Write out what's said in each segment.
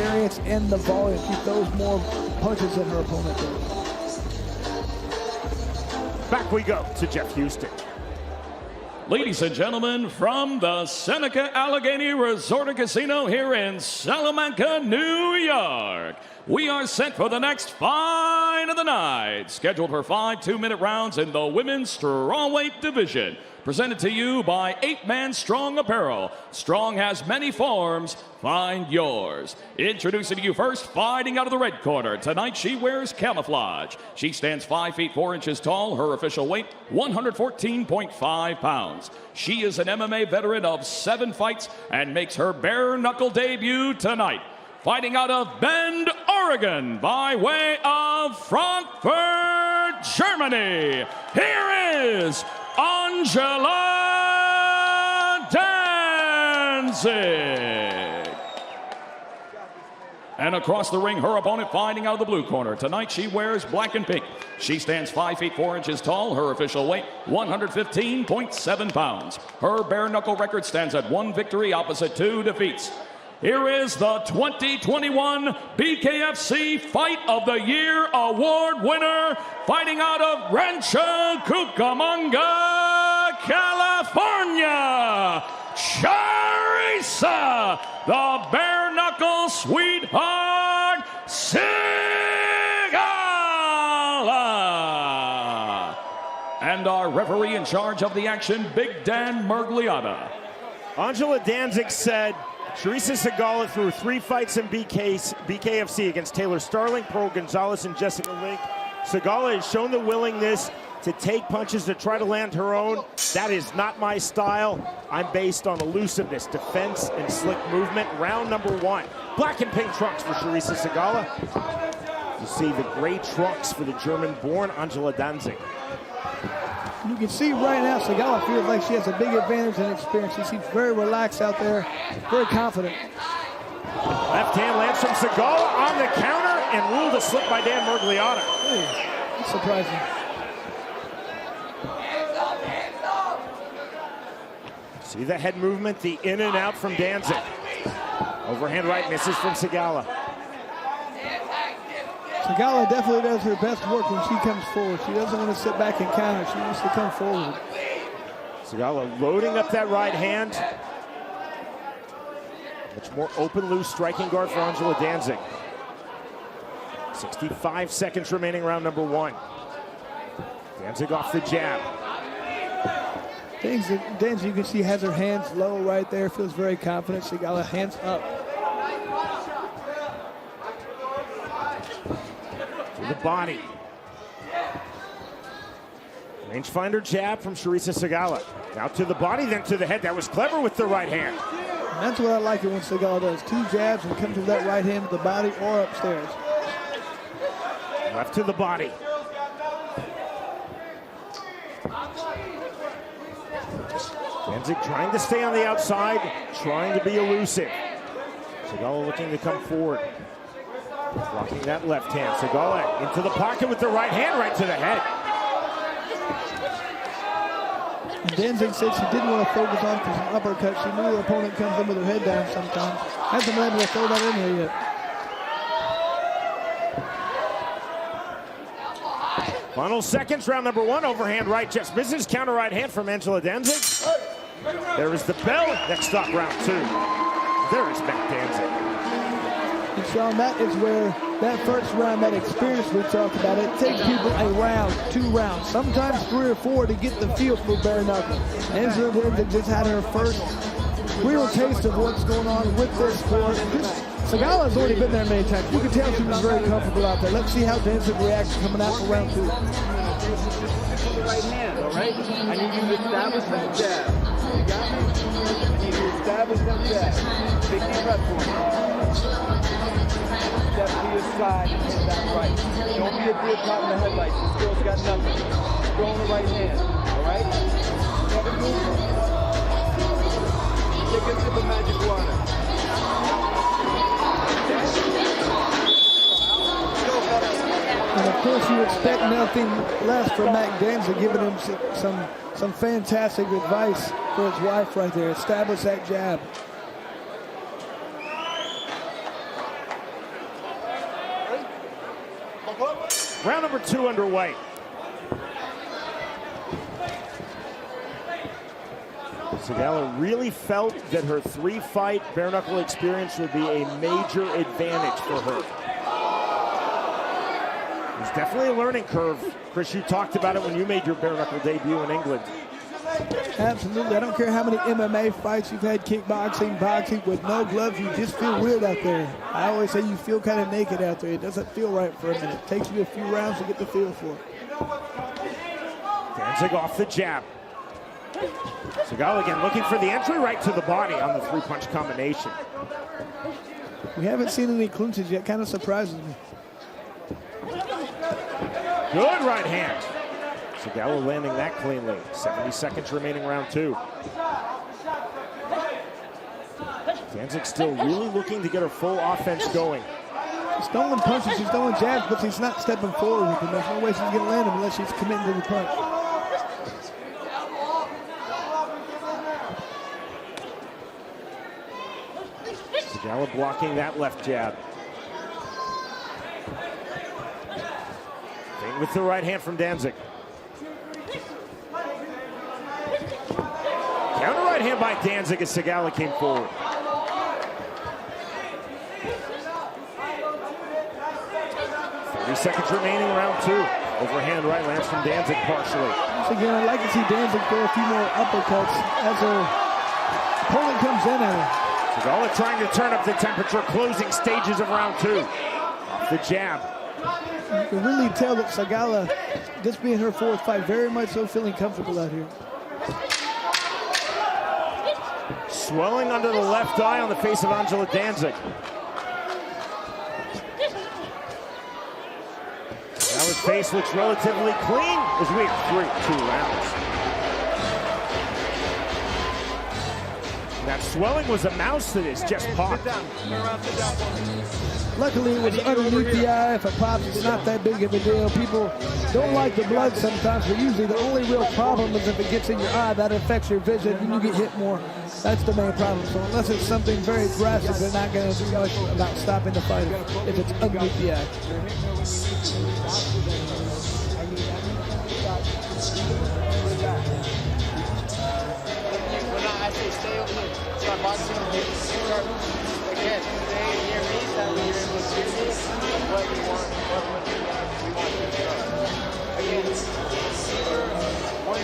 experience and the volume. She throws more punches than her opponent does. Back we go to Jeff Houston. Ladies and gentlemen, from the Seneca Allegheny Resort and Casino here in Salamanca, New York, we are set for the next fight of the night, scheduled for 5 2-minute rounds in the women's strawweight division. Presented to you by 8-Man Strong Apparel. Strong has many forms. Find yours. Introducing to you first, fighting out of the red corner. Tonight she wears camouflage. She stands 5 feet 4 inches tall. Her official weight, 114.5 pounds. She is an MMA veteran of 7 fights and makes her bare knuckle debut tonight. Fighting out of Bend, Oregon, by way of Frankfurt, Germany. Here is Angela Danzig. And across the ring, her opponent fighting out of the blue corner. Tonight she wears black and pink. She stands 5 feet 4 inches tall. Her official weight, 115.7 pounds. Her bare knuckle record stands at 1 victory opposite 2 defeats. Here is the 2021 BKFC Fight of the Year Award winner, fighting out of Rancho Cucamonga, California, Charisa, the bare knuckle sweetheart, Sigala. And our referee in charge of the action, Big Dan Mergliata. Angela Danzig said, Charisa Sigala threw 3 fights in BKFC against Taylor Starling, Pearl Gonzalez, and Jessica Link. Sigala has shown the willingness to take punches to try to land her own. That is not my style. I'm based on elusiveness, defense, and slick movement. Round number 1. Black and pink trunks for Charisa Sigala. You see the gray trunks for the German-born Angela Danzig. You can see right now Sigala feels like she has a big advantage in experience. She seems very relaxed out there, very confident. Left hand lands from Sigala on the counter and ruled a slip by Dan Mergliata. That's surprising. See the head movement, the in and out from Danzig. Overhand right misses from Sigala. Sigala definitely does her best work when she comes forward. She doesn't want to sit back and counter. She wants to come forward. Sigala loading up that right hand. Much more open, loose striking guard for Angela Danzig. 65 seconds remaining, round number 1. Danzig off the jab. Danzig, you can see, has her hands low right there. Feels very confident. Sigala hands up. The body. Rangefinder jab from Charisa Sigala. Now to the body, then to the head. That was clever with the right hand. And that's what I like it when Sigala does. 2 jabs and comes to that right hand to the body or upstairs. Left to the body. Danzig trying to stay on the outside, trying to be elusive. Sigala looking to come forward. Blocking that left hand. Sigala into the pocket with the right hand, right to the head. Danzig said she didn't want to focus on some uppercuts. She knew her opponent comes in with her head down sometimes. Hasn't been able to throw that in here yet. Final seconds, round number 1. Overhand right just misses. Counter right hand from Angela Danzig. There is the bell. Next stop, round 2. There is Matt Danzig. And Sean, that is where that first round, that experience we talked about, it takes people a round, 2 rounds, sometimes 3 or 4 to get the feel for bare knuckle. Angela Danzig just had her first real taste of what's going on with this sport. Sigala's already been there many times. You can tell she was very comfortable out there. Let's see how Danzig reacts coming out for round 2. Right hand, all right? I need you to establish that jab. You got me? I need you to establish that jab. Big deep breath for me. Step to your side and hit that right. Don't be a deer caught in the headlights. This girl's got nothing. Throw in the right hand, all right? Never move. Take a sip of magic water. And of course, you expect nothing less from Matt Danzig, giving him some fantastic advice for his wife right there. Establish that jab. Round number 2 underway. Sigala really felt that her 3-fight bare knuckle experience would be a major advantage for her. It's definitely a learning curve. Chris, you talked about it when you made your bare knuckle debut in England. Absolutely. I don't care how many MMA fights you've had, kickboxing, boxing, with no gloves, you just feel weird out there. I always say you feel kind of naked out there. It doesn't feel right for a minute. It takes you a few rounds to get the feel for it. Danzig off the jab. Sigala again looking for the entry right to the body on the 3-punch combination. We haven't seen any clinches yet. Kind of surprises me. Good right hand. Sigala landing that cleanly. 70 seconds remaining, round 2. Danzig still really looking to get her full offense going. She's throwing punches, she's throwing jabs, but she's not stepping forward with them. There's no way she's going to land them unless she's committing to the punch. Sigala blocking that left jab. Feint with the right hand from Danzig. Counter right hand by Danzig as Sigala came forward. 30 seconds remaining, round 2. Overhand right lands from Danzig partially. Once again, I'd like to see Danzig throw a few more uppercuts as her opponent comes in at her. Sigala trying to turn up the temperature, closing stages of round 2. Off the jab. You can really tell that Sigala, this being her 4th fight, very much so feeling comfortable out here. Swelling under the left eye on the face of Angela Danzig. Now his face looks relatively clean as we have 2 rounds. That swelling was a mouse that is just popped. Luckily, it was underneath the eye. If it pops, it's not that big of a deal. People don't like the blood sometimes, but usually the only real problem is if it gets in your eye, that affects your vision and you get hit more. That's the main problem. So unless it's something very drastic, they're not going to do much about stopping the fight if it's underneath the eye. I say stay over here. Start boxing. Again, stay near me. That way you're able to see me. What you want. What we want to do. Again, either 1, 2,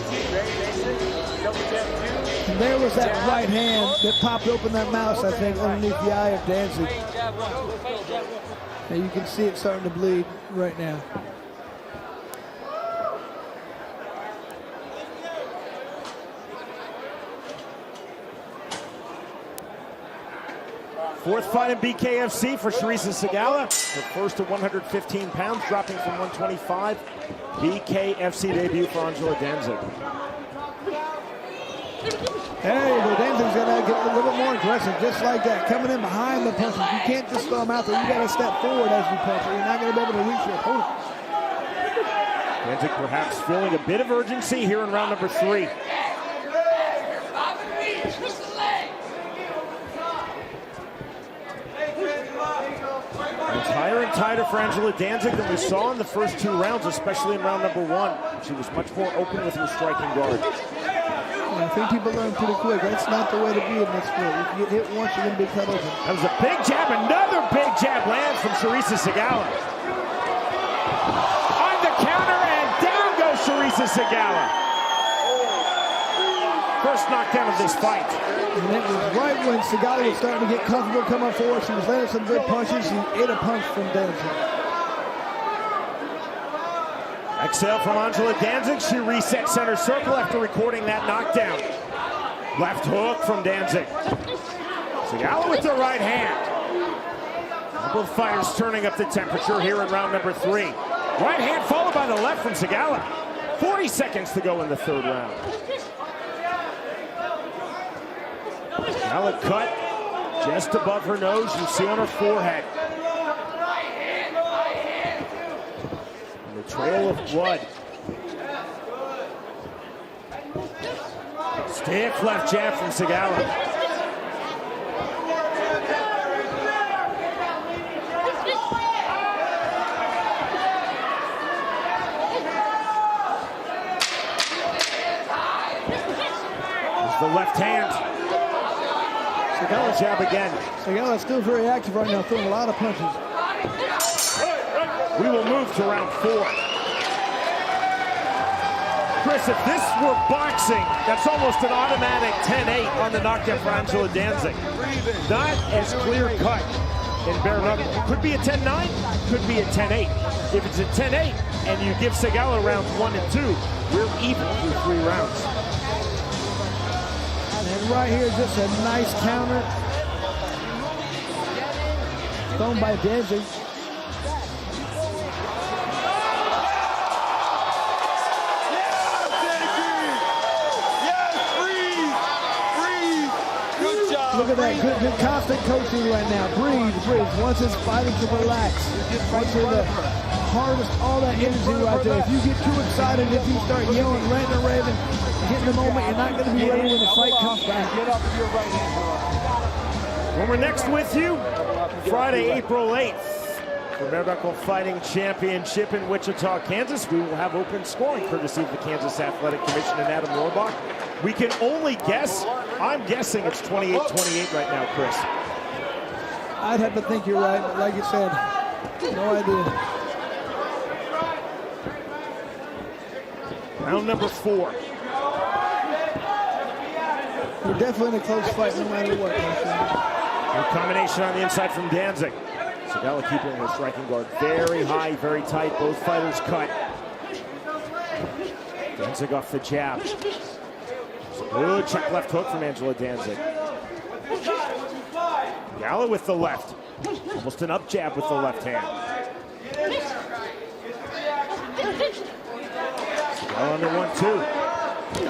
3, very basic. Double jab 2. And there was that right hand that popped open that mouse, I think, underneath the eye of Danzig. And you can see it starting to bleed right now. Fourth fight in BKFC for Charisa Sigala. Her first at 115 pounds, dropping from 125. BKFC debut for Angela Danzig. There you go. Danzig's going to get a little bit more aggressive, just like that. Coming in behind the punches. You can't just throw them out there. You got to step forward as you punch, or you're not going to be able to reach your opponent. Danzig perhaps feeling a bit of urgency here in round number 3. It's higher and tighter for Angela Danzig than we saw in the first 2 rounds, especially in round number 1. She was much more open with her striking guard. I think people learn pretty quick. That's not the way to be in this sport. If you get hit once, you're going to be cut open. That was a big jab. Another big jab lands from Charisa Sigala. On the counter, and down goes Charisa Sigala. First knockdown of this fight. And it was right when Sigala was starting to get comfortable coming forward. She was landing some good punches. She ate a punch from Danzig. Exhale from Angela Danzig. She resets center circle after recording that knockdown. Left hook from Danzig. Sigala with the right hand. Both fighters turning up the temperature here in round number 3. Right hand followed by the left from Sigala. 40 seconds to go in the 3rd round. Sigala cut just above her nose. You see on her forehead. Trail of blood. Stiff left jab from Sigala. the left hand. Sigala jab again. Sigala is still very active right now, throwing a lot of punches. We will move to round 4. Chris, if this were boxing, that's almost an automatic 10-8 on the knockdown for Angela Danzig. Not as clear-cut in bare knuckle. Could be a 10-9, could be a 10-8. If it's a 10-8 and you give Sigala rounds 1 and 2, we're even through 3 rounds. And right here, just a nice counter. Thrown by Danzig. Look at that, good constant coaching right now. Breathe. Once it's fighting to relax. Once you're the hardest, all that energy right there. If you get too excited, if you start yelling, ranting and raving, getting the moment, you're not going to be ready when the fight comes back. Get up with your right hand. When we're next with you, Friday, April 8th, for Bare Knuckle Fighting Championship in Wichita, Kansas, we will have open scoring courtesy of the Kansas Athletic Commission and Adam Rohrbach. We can only guess. I'm guessing it's 28-28 right now, Chris. I'd have to think you're right, but like you said, no idea. Round number 4. We're definitely in a close fight no matter what. Good combination on the inside from Danzig. Sigala keeping her striking guard very high, very tight. Both fighters cut. Danzig off the jab. Good check left hook from Angela Danzig. Sigala with the left. Almost an up jab with the left hand. Sigala under 1-2.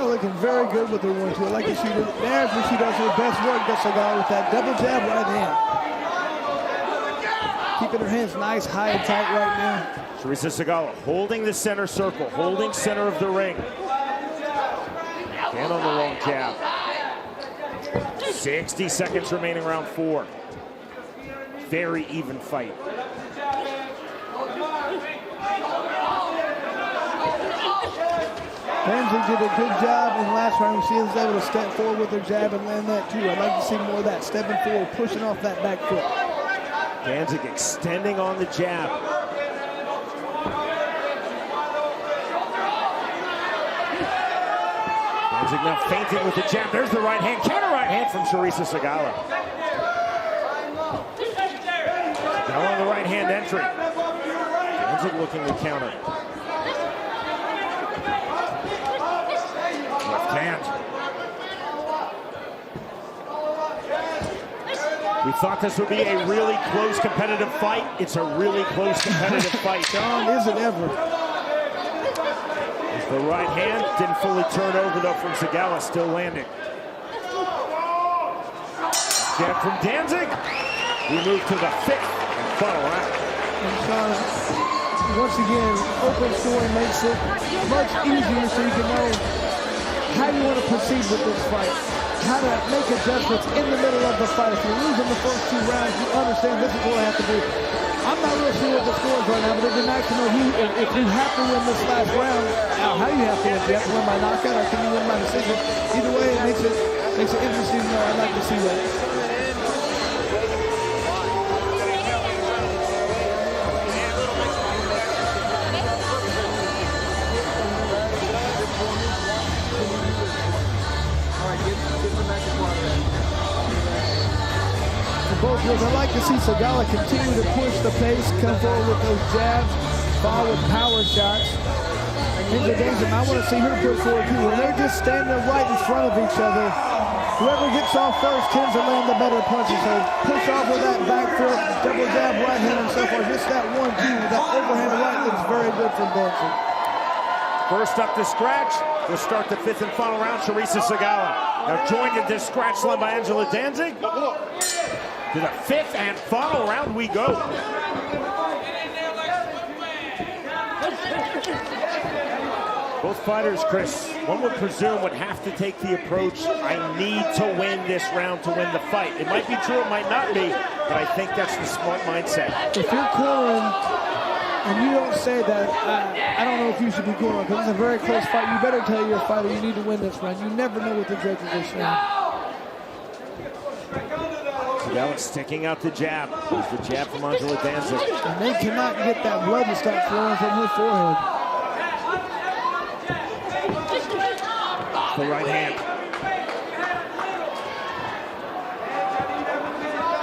Looking very good with the 1-2. I like to see it. There's where she does her best work, does Sigala with that double jab right hand. Keeping her hands nice, high and tight right now. Charisa Sigala holding the center circle, holding center of the ring. And on the long jab. 60 seconds remaining, round 4. Very even fight. Danzig did a good job in the last round. She was able to step forward with her jab and land that too. I'd like to see more of that, stepping forward, pushing off that back foot. Danzig extending on the jab. Danzig now feinting with the jab. There's the right hand, counter right hand from Charisa Sigala. Sigala on the right hand entry. Danzig looking to counter. Left hand. We thought this would be a really close competitive fight. It's a really close competitive fight. John, is it ever? There's the right hand. Didn't fully turn over though from Sigala, still landing. Jab from Danzig. We move to the 5th and final round. And Sean, once again, open scoring makes it much easier so you can know how you want to proceed with this fight. How to make adjustments in the middle of the fight. If you're losing the first 2 rounds, you understand this is what I have to do. I'm not real sure what the score is right now, but it'd be nice to know if you have to win this last round, how you have to win. Do you have to win by knockout or can you win by decision? Either way, it makes it interesting. I'd like to see that. Both ways. I'd like to see Sigala continue to push the pace, come forward with those jabs, follow with power shots. Into Danzig, I want to see her push forward too. When they're just standing right in front of each other, whoever gets off first tends to land the better punches. So push off with that back foot, double jab, right hand, and so forth. Just that 1-2 with that overhand right looks very good from Danzig. First up to scratch, we'll start the 5th and final round. Charisa Sigala now joined in this scratch line by Angela Danzig. To the 5th and final round we go. Both fighters, Chris, one would presume would have to take the approach, I need to win this round to win the fight. It might be true, it might not be, but I think that's the smart mindset. If you're cornering and you don't say that, I don't know if you should be going on, because it's a very close fight. You better tell your fighter you need to win this round. You never know what the judges are saying. Sigala sticking out the jab. There's the jab from Angela Danzig. And they cannot get that blood to stop flowing from her forehead. The right hand.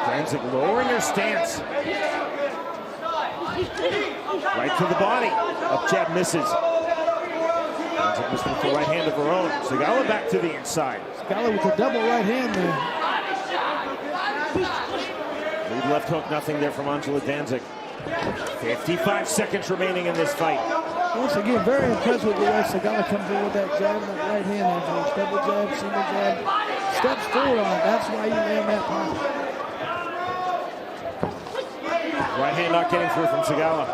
Danzig lowering her stance. Right to the body. Up jab misses. Danzig missed with the right hand of her own. Sigala back to the inside. Sigala with a double right hand there. Lead left hook, nothing there from Angela Danzig. 55 seconds remaining in this fight. Once again, very impressed with the way Sigala comes in with that jab and that right hand. Angela. Double jab, single jab. Steps forward on it. That's why you land that pocket. Right hand not getting through from Sigala.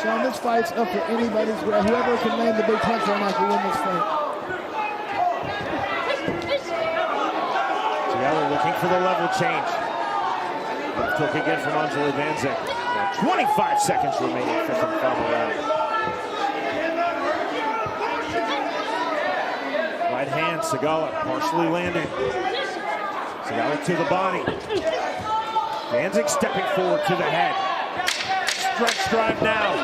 Sean, this fight's up for anybody's grab. Whoever can land the big punch right now can win this fight. Sigala looking for the level change. Left hook again from Angela Danzig. 25 seconds remaining, fifth and final round. Right hand, Sigala partially landed. Sigala to the body. Danzig stepping forward to the head. Stretch drive now.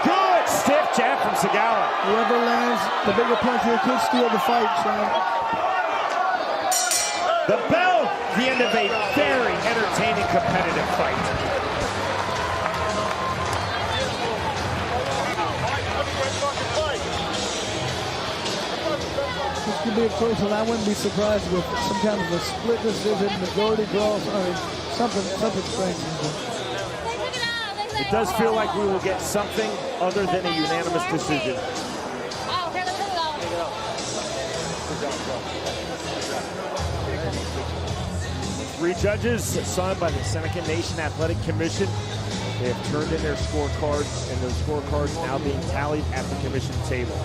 Good stiff jab from Sigala. Whoever lands the bigger punch here could steal the fight, Sean. The bell, the end of a very entertaining, competitive fight. This could be a close one. I wouldn't be surprised with some kind of a split decision, majority draw, or something strange. It does feel like we will get something other than a unanimous decision. Three judges assigned by the Seneca Nation Athletic Commission. They have turned in their scorecards, and those scorecards now being tallied at the commission table.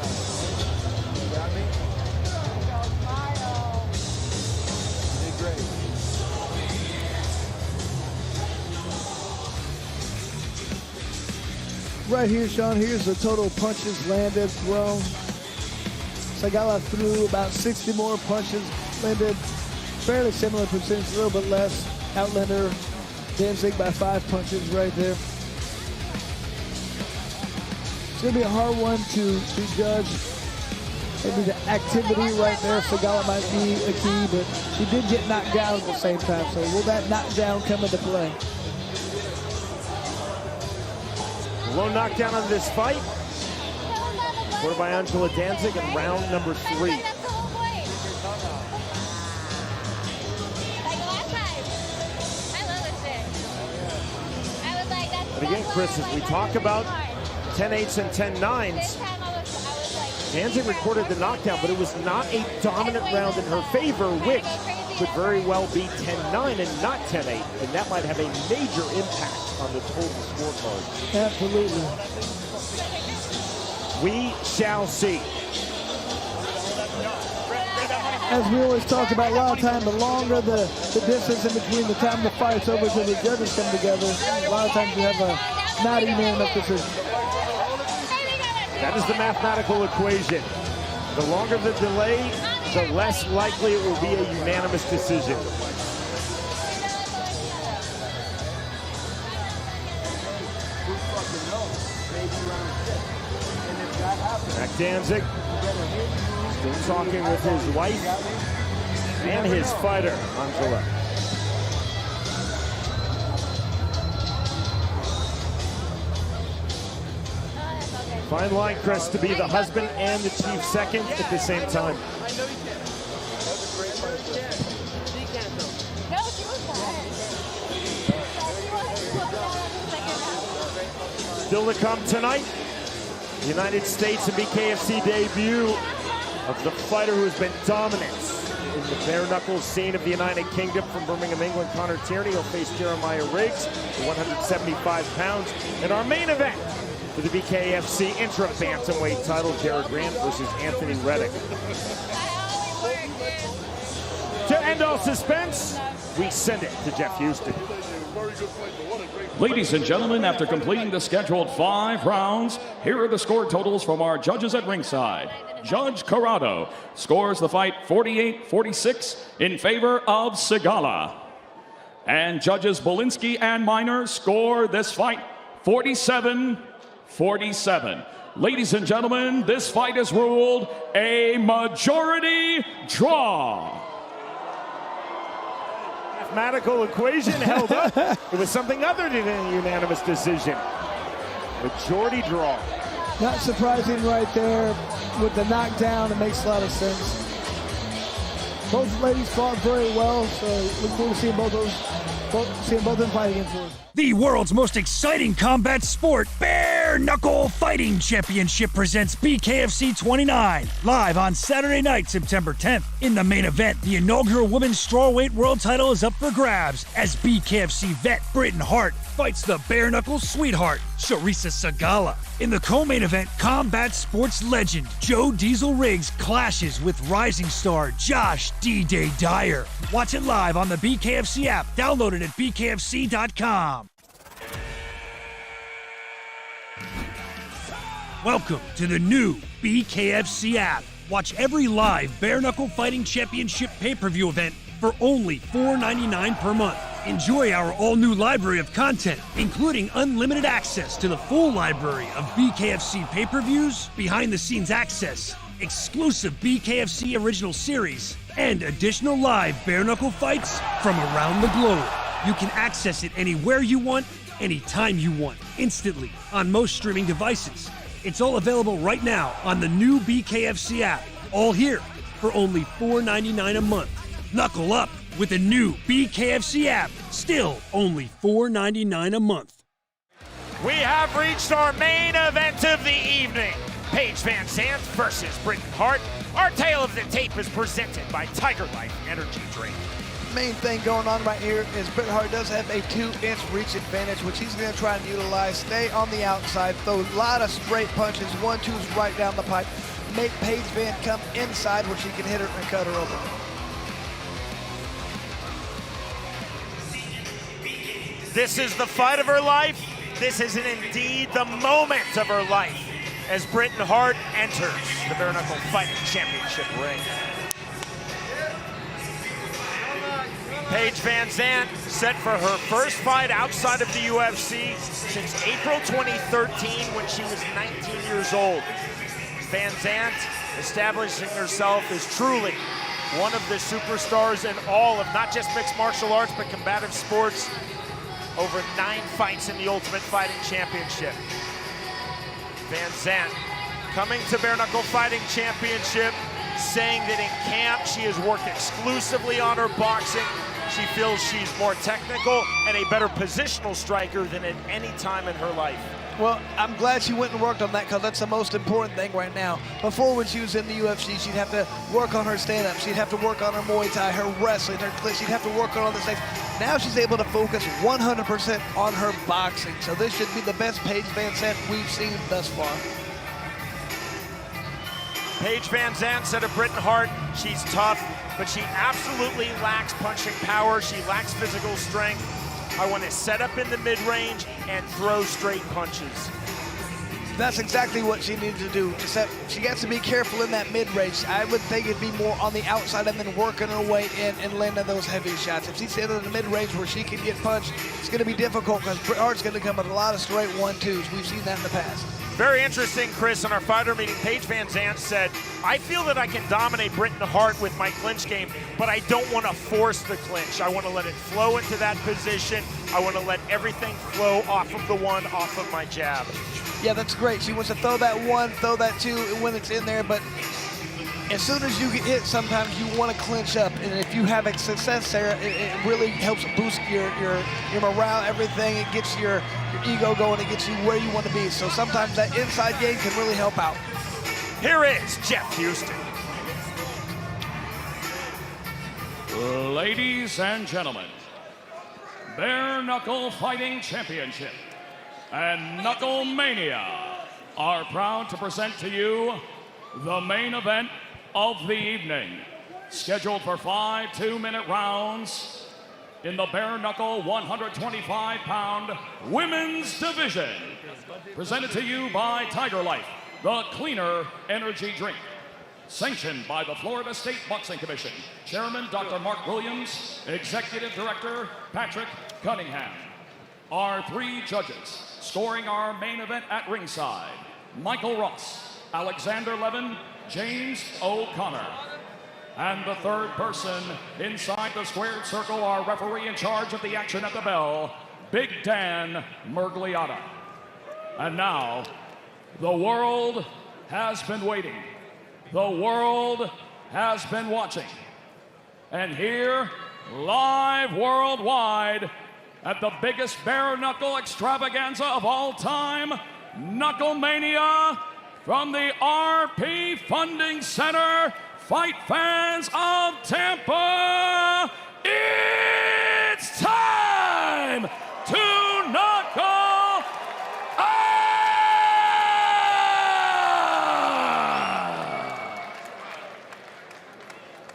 Right here, Sean, here's the total punches landed, thrown. Sigala threw about 60 more punches, landed fairly similar percentage, a little bit less. Outlander Danzig by 5 punches right there. It's going to be a hard one to judge. Maybe the activity right there, Sigala might be a key, but she did get knocked down at the same time. So will that knockdown come into play? Low knockdown on this fight. Scored by Angela Danzig in round number 3. But again, Chris, as we talk about 10-8s and 10-9s, Danzig recorded the knockdown, but it was not a dominant round in her favor, which could very well be 10-9 and not 10-8, and that might have a major impact on the total scorecard. Absolutely. We shall see. As we always talk about, a lot of time, the longer the distance in between the time the fight's over till the judges come together, a lot of times you have a not unanimous decision. That is the mathematical equation. The longer the delay, the less likely it will be a unanimous decision. Mac Danzig still talking with his wife and his fighter, Angela. Fine line, Chris, to be the husband and the chief second at the same time. Still to come tonight, the United States and BKFC debut of the fighter who has been dominant in the bare knuckles scene of the United Kingdom from Birmingham, England. Connor Tierney will face Jeremiah Riggs at 175 pounds. And our main event for the BKFC intra bantamweight title, Jared Grant versus Anthony Reddick. To end all suspense, we send it to Jeff Houston. Ladies and gentlemen, after completing the scheduled 5 rounds, here are the score totals from our judges at ringside. Judge Corrado scores the fight 48-46 in favor of Sigala. And judges Bolinsky and Minor score this fight 47-47. Ladies and gentlemen, this fight is ruled a majority draw. Mathematical equation held up. It was something other than a unanimous decision. Majority draw. Not surprising right there with the knockdown. It makes a lot of sense. Both ladies fought very well, so look forward to seeing both of them fight again for us. The world's most exciting combat sport, Bare Knuckle Fighting Championship presents BKFC 29, live on Saturday night, September 10th. In the main event, the inaugural women's strawweight world title is up for grabs as BKFC vet Britain Hart fights the Bare Knuckle sweetheart, Charisa Sigala. In the co-main event, combat sports legend Joe Diesel Riggs clashes with rising star Josh D-Day Dyer. Watch it live on the BKFC app. Download it at bkfc.com. Welcome to the new BKFC app. Watch every live Bare Knuckle Fighting Championship pay-per-view event for only $4.99 per month. Enjoy our all-new library of content, including unlimited access to the full library of BKFC pay-per-views, behind-the-scenes access, exclusive BKFC original series, and additional live bare knuckle fights from around the globe. You can access it anywhere you want, anytime you want, instantly on most streaming devices. It's all available right now on the new BKFC app, all here for only $4.99 a month. Knuckle up with the new BKFC app, still only $4.99 a month. We have reached our main event of the evening. Paige VanZant versus Britain Hart. Our tale of the tape is presented by Tiger Life Energy Drink. Main thing going on right here is Britain Hart does have a 2-inch reach advantage, which he's going to try and utilize. Stay on the outside, throw a lot of straight punches, 1-2s right down the pipe. Make Paige Van come inside where she can hit her and cut her over. This is the fight of her life. This is indeed the moment of her life as Britain Hart enters the Bare Knuckle Fighting Championship ring. Paige VanZant set for her first fight outside of the UFC since April 2013 when she was 19 years old. VanZant establishing herself as truly one of the superstars in all of not just mixed martial arts but combative sports. Over 9 fights in the Ultimate Fighting Championship. VanZant coming to Bare Knuckle Fighting Championship, saying that in camp she has worked exclusively on her boxing. She feels she's more technical and a better positional striker than at any time in her life. Well, I'm glad she went and worked on that because that's the most important thing right now. Before, when she was in the UFC, she'd have to work on her stand-up. She'd have to work on her Muay Thai, her wrestling, her clinch. She'd have to work on all these things. Now she's able to focus 100% on her boxing. So this should be the best Paige VanZant we've seen thus far. Paige VanZant said of Britain Hart, she's tough, but she absolutely lacks punching power. She lacks physical strength. I want to set up in the mid-range and throw straight punches. That's exactly what she needs to do, except she has to be careful in that mid-range. I would think it'd be more on the outside and then working her way in and landing those heavy shots. If she's in the mid-range where she can get punched, it's going to be difficult because Britain Hart's going to come with a lot of straight 1-2s. We've seen that in the past. Very interesting, Chris. In our fighter meeting, Paige VanZant said, I feel that I can dominate Britain Hart with my clinch game, but I don't want to force the clinch. I want to let it flow into that position. I want to let everything flow off of the one, off of my jab. Yeah, that's great. She wants to throw that 1, throw that 2 when it's in there, but as soon as you get hit, sometimes you want to clinch up, and if you have a success there, it really helps boost your morale, everything. It gets your ego going, it gets you where you want to be. So sometimes that inside game can really help out. Here is Jeff Houston. Ladies and gentlemen, Bare Knuckle Fighting Championship and Knuckle Mania are proud to present to you the main event of the evening. scheduled for 5 2-minute rounds in the bare knuckle 125-pound women's division. Presented to you by Tiger Life, the cleaner energy drink. Sanctioned by the Florida State Boxing Commission. Chairman Dr. Mark Williams, Executive Director Patrick Cunningham. Our 3 judges scoring our main event at ringside: Michael Ross, Alexander Levin, James O'Connor. And the third person inside the squared circle, our referee in charge of the action at the bell, Big Dan Murgliata. And now, the world has been waiting. The world has been watching. And here, live worldwide, at the biggest bare knuckle extravaganza of all time, Knuckle Mania, from the RP Funding Center, fight fans of Tampa, it's time to knuckle up!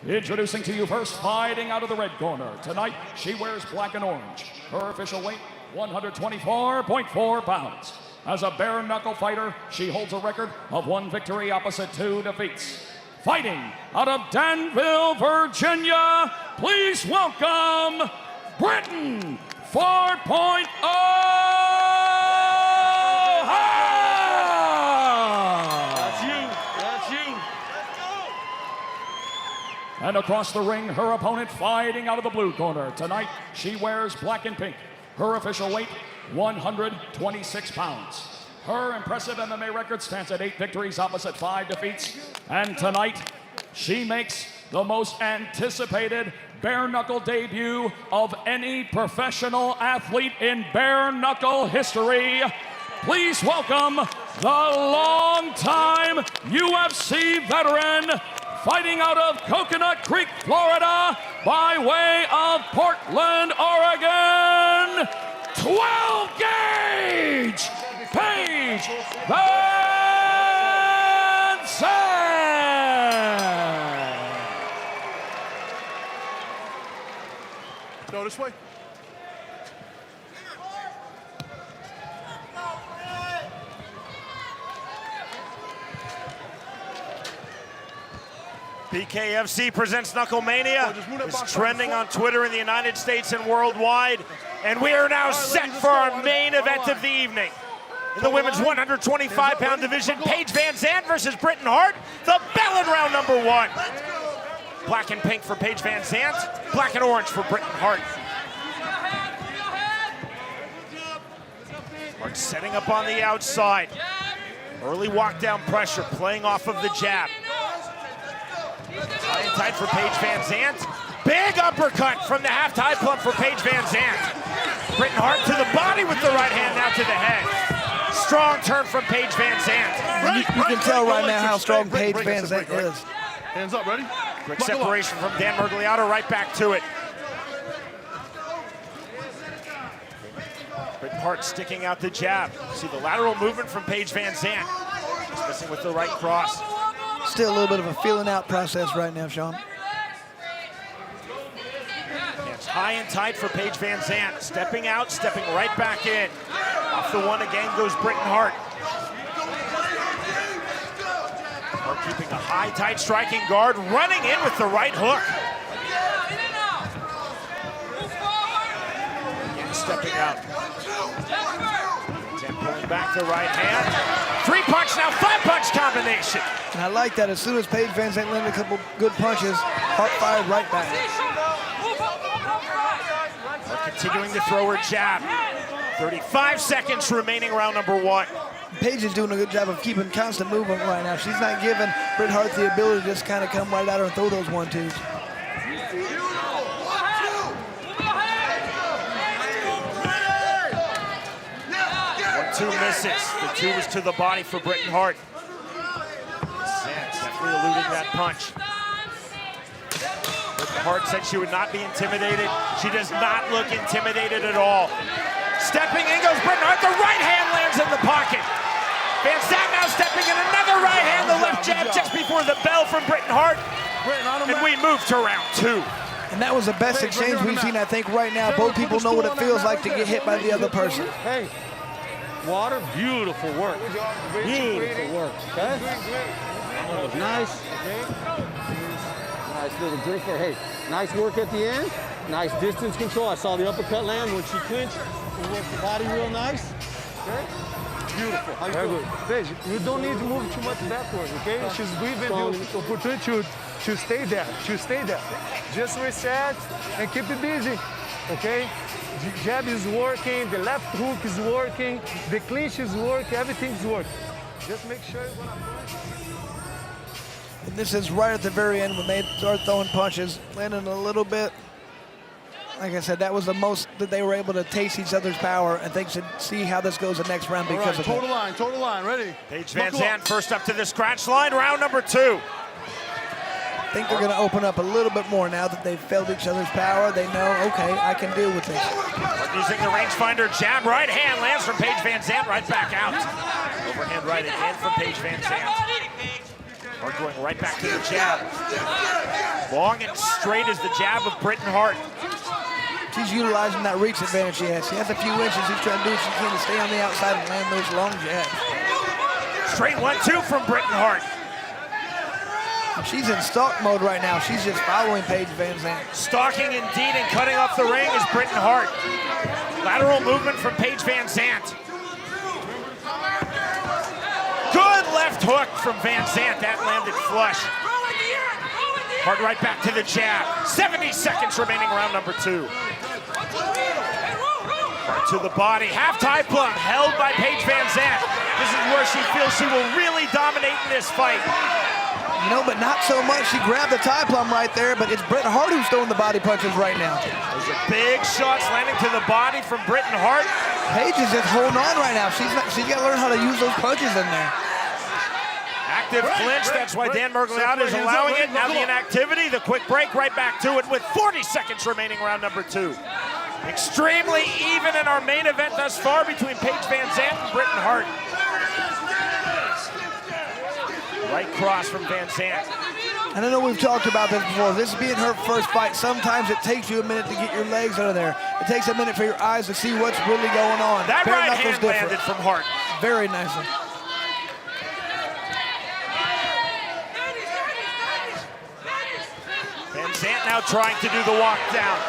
Introducing to you first, fighting out of the red corner. Tonight, she wears black and orange. Her official weight, 124.4 pounds. As a bare knuckle fighter, she holds a record of 1 victory opposite 2 defeats. Fighting out of Danville, Virginia, please welcome Britain 4.0 And across the ring, her opponent fighting out of the blue corner. Tonight, she wears black and pink. Her official weight, 126 pounds. Her impressive MMA record stands at 8 victories opposite 5 defeats. And tonight, she makes the most anticipated bare knuckle debut of any professional athlete in bare knuckle history. Please welcome the longtime UFC veteran, fighting out of Coconut Creek, Florida, by way of Portland, Oregon, 12-gauge Paige VanZant! Go this way. BKFC presents Knuckle Mania. It's trending on Twitter in the United States and worldwide. And we are now set for our main event of the evening. In the women's 125-pound division, Paige VanZant versus Britain Hart. The bell in round number 1. Black and pink for Paige VanZant. Black and orange for Britain Hart. Hart setting up on the outside. Early walk down pressure, playing off of the jab. High and tight for Paige VanZant. Big uppercut from the half-tie pump for Paige VanZant. Britain Hart to the body with the right hand, now to the head. Strong turn from Paige VanZant. You can tell right now how strong Paige VanZant is. Hands up, ready? Quick separation from Dan Murgliata, right back to it. Britain Hart sticking out the jab. See the lateral movement from Paige VanZant. Just missing with the right cross. Still a little bit of a feeling out process right now, Sean. It's high and tight for Paige VanZant. Stepping out, stepping right back in. Off the one again goes Britain Hart. Hart keeping a high, tight striking guard, running in with the right hook. Again, stepping out. VanZant pulling back the right hand. 3-punch, now 5-punch combination. And I like that. As soon as Paige VanZant landed a couple good punches, Hart fired right back. Hart continuing to throw her jab. 35 seconds remaining, round number 1. Paige is doing a good job of keeping constant movement right now. She's not giving Britt Hart the ability to just kind of come right at her and throw those 1-2s. 1-2 misses. The 2 was to the body for Britain Hart. Definitely eluding that punch. Britain Hart said she would not be intimidated. She does not look intimidated at all. Stepping in goes Britain Hart. The right hand lands in the pocket. VanZant now stepping in, another right hand, the left jab just before the bell from Britain Hart. And we move to round 2. And that was the best exchange we've seen, I think, right now. Both people know what it feels like to get hit by the other person. Hey, water, beautiful work. Beautiful work, okay? That was nice. Nice little drink there. Hey, nice work at the end. Nice distance control. I saw the uppercut land when she clinched. She worked the body real nice. Okay? Beautiful. How you doing? Paige, you don't need to move too much backwards, okay? She's giving you the opportunity to stay there, Just reset and keep it busy, okay? The jab is working, the left hook is working, the clinch is working, everything's working. Just make sure you're gonna punch. And this is right at the very end when they start throwing punches, landing a little bit. Like I said, that was the most that they were able to taste each other's power, and they should see how this goes the next round because of it. Total line, ready? Paige VanZant first up to the scratch line, round number 2. I think they're going to open up a little bit more now that they've felt each other's power. They know, okay, I can deal with this. Using the rangefinder jab, right hand lands from Paige VanZant, right back out. Overhand right again from Paige VanZant. Hart going right back to the jab. Long and straight is the jab of Britain Hart. She's utilizing that reach advantage she has. She has a few inches. She's trying to do what she can to stay on the outside and land those long jabs. Straight 1-2 from Britain Hart. She's in stalk mode right now. She's just following Paige VanZant. Stalking indeed and cutting off the ring is Britain Hart. Lateral movement from Paige VanZant. Good left hook from VanZant. That landed flush. Hart right back to the jab. 70 seconds remaining, round number 2. Hart to the body. Half tie plum held by Paige VanZant. This is where she feels she will really dominate in this fight. You know, but not so much. She grabbed the tie plum right there, but it's Britain Hart who's throwing the body punches right now. Those are big shots landing to the body from Britain Hart. Paige is just holding on right now. She's got to learn how to use those punches in there. Active clinch, that's why Dan Mergliata is allowing it. Now the inactivity, the quick break, right back to it with 40 seconds remaining, round number 2. Extremely even in our main event thus far between Paige VanZant and Britain Hart. Right cross from VanZant. And I know we've talked about this before. This being her first fight, sometimes it takes you a minute to get your legs out of there. It takes a minute for your eyes to see what's really going on. That right hand landed from Hart. Very nicely. VanZant now trying to do the walk down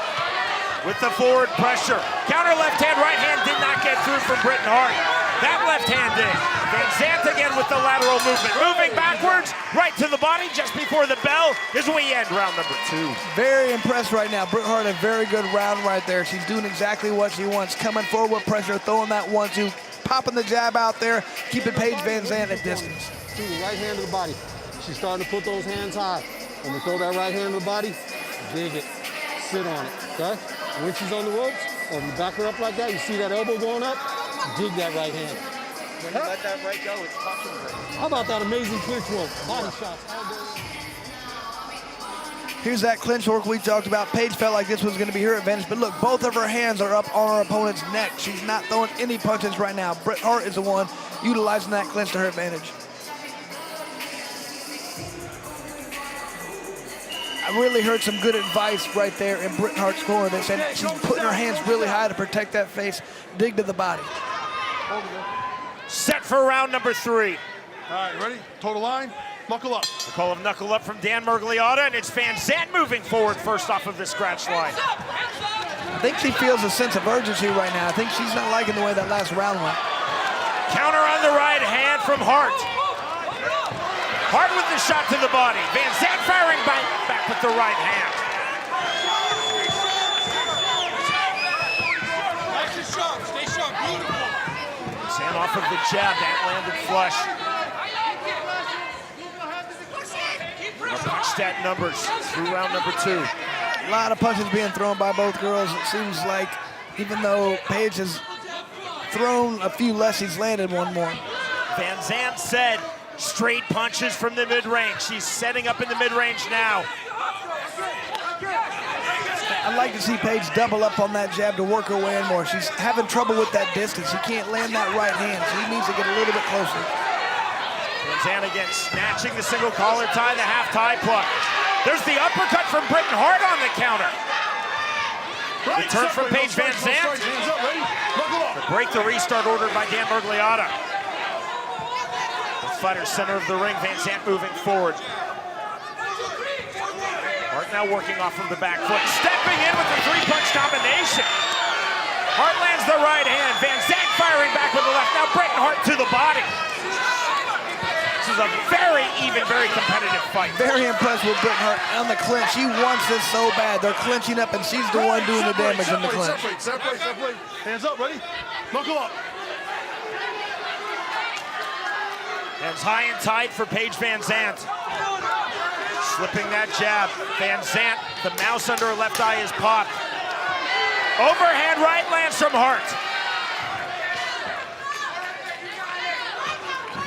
with the forward pressure. Counter left hand, right hand did not get through from Britain Hart. That left hand did. VanZant again with the lateral movement. Moving backwards, right to the body just before the bell as we end round number 2. Very impressed right now. Britain Hart, a very good round right there. She's doing exactly what she wants. Coming forward with pressure, throwing that 1-2, popping the jab out there, keeping Paige VanZant at distance. Right hand to the body. She's starting to put those hands high. When we throw that right hand to the body, dig it, sit on it, okay? And when she's on the ropes, or you back her up like that, you see that elbow going up, dig that right hand. When you let that right go, it's touching her. How about that amazing clinch work? Body shots. Here's that clinch work we talked about. Paige felt like this was going to be her advantage, but look, both of her hands are up on her opponent's neck. She's not throwing any punches right now. Britain Hart is the one utilizing that clinch to her advantage. I really heard some good advice right there in Britain Hart's corner. They said she's putting her hands really high to protect that face, dig to the body. Set for round number 3. All right, ready? Total line, knuckle up. The call of knuckle up from Dan Mergliata, and it's VanZant moving forward first off of the scratch line. I think she feels a sense of urgency right now. I think she's not liking the way that last round went. Counter on the right hand from Hart. Hart with the shot to the body. VanZant firing back with the right hand. Nice sharp, stay sharp, beautiful. VanZant off of the jab, that landed flush. Punch stat numbers through round number 2. A lot of punches being thrown by both girls. It seems like even though Paige has thrown a few less, he's landed one more. VanZant said straight punches from the mid-range. She's setting up in the mid-range now. I'd like to see Paige double up on that jab to work her way in more. She's having trouble with that distance. She can't land that right hand. She needs to get a little bit closer. VanZant again snatching the single collar tie, the half tie pluck. There's the uppercut from Britain Hart on the counter. Right, Return from separate, Paige no strikes, no VanZant. strikes. Hands up, ready? Knuckle up. Break the restart ordered by Dan Mergliotta. Fighter center of the ring, VanZant moving forward. Hart now working off from the back foot, stepping in with the three-punch combination. Hart lands the right hand, VanZant firing back with the left. Now Britain Hart to the body. This is a very even, very competitive fight. Very impressed with Britain Hart on the clinch. She wants this so bad. They're clinching up, and she's the one doing the damage in the clinch. Separate. Hands up, ready? Knuckle up. Hands high and tight for Paige VanZant. Slipping that jab. VanZant, the mouse under her left eye is popped. Overhand right lands from Hart.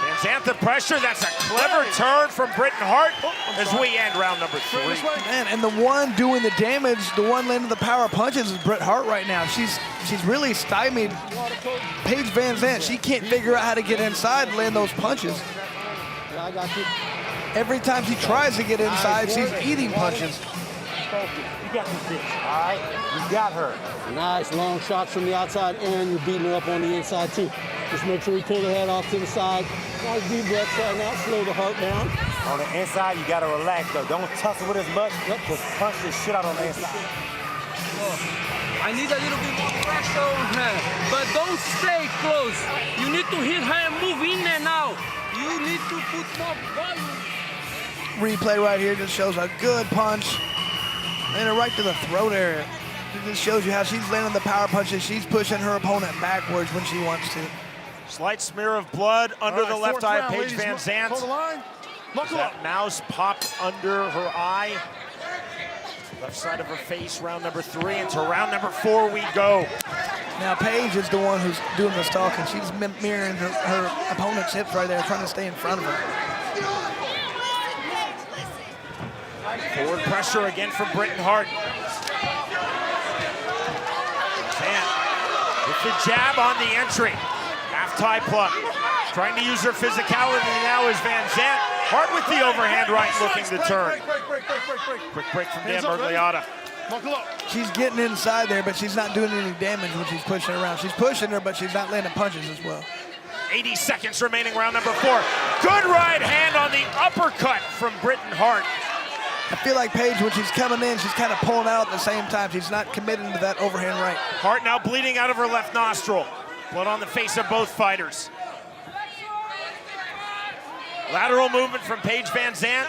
VanZant the pressure. That's a clever turn from Britain Hart as we end round number 3. Man, and the one doing the damage, the one landing the power punches is Britain Hart right now. She's really stymied Paige VanZant. She can't figure out how to get inside and land those punches. Yeah, I got you. Every time she tries to get inside, she's eating punches. You got this bitch, all right? You got her. Nice long shots from the outside, and you're beating her up on the inside too. Just make sure you pull the head off to the side. Nice deep breaths right now. Slow the heart down. On the inside, you gotta relax though. Don't tussle with as much. Just punch this shit out on the inside. I need a little bit more pressure on her, but don't stay close. You need to hit her and move in and out. You need to put more volume. Replay right here just shows a good punch. And right to the throat area. It just shows you how she's landing the power punches. She's pushing her opponent backwards when she wants to. Slight smear of blood under the left eye of Paige VanZant. That mouse popped under her eye. Left side of her face, round number 3. Into round number 4 we go. Now Paige is the one who's doing the stalking. She's mirroring her opponent's hips right there, trying to stay in front of her. Forward pressure again from Britain Hart. With the jab on the entry. Half tie pluck. Trying to use her physicality now is VanZant. Hart with the overhand right looking to turn. Quick break from Dan Mergliotta. She's getting inside there, but she's not doing any damage when she's pushing around. She's pushing her, but she's not landing punches as well. 80 seconds remaining, round number 4. Good right hand on the uppercut from Britain Hart. I feel like Paige, when she's coming in, she's kind of pulling out at the same time. She's not committing to that overhand right. Hart now bleeding out of her left nostril. Blood on the face of both fighters. Lateral movement from Paige VanZant.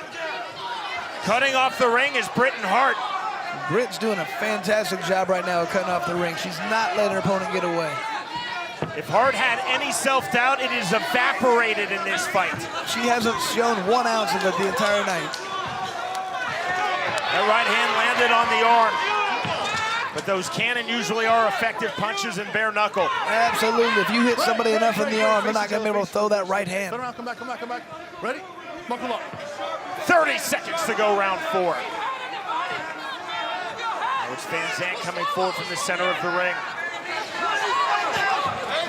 Cutting off the ring is Britain Hart. Brit's doing a fantastic job right now of cutting off the ring. She's not letting her opponent get away. If Hart had any self-doubt, it is evaporated in this fight. She hasn't shown 1 ounce of it the entire night. That right hand landed on the arm. But those can and usually are effective punches in bare knuckle. Absolutely. If you hit somebody enough in the arm, they're not going to be able to throw that right hand. Turn around, come back. Ready? Knuckle up. 30 seconds to go, round 4. It's VanZant coming forward from the center of the ring.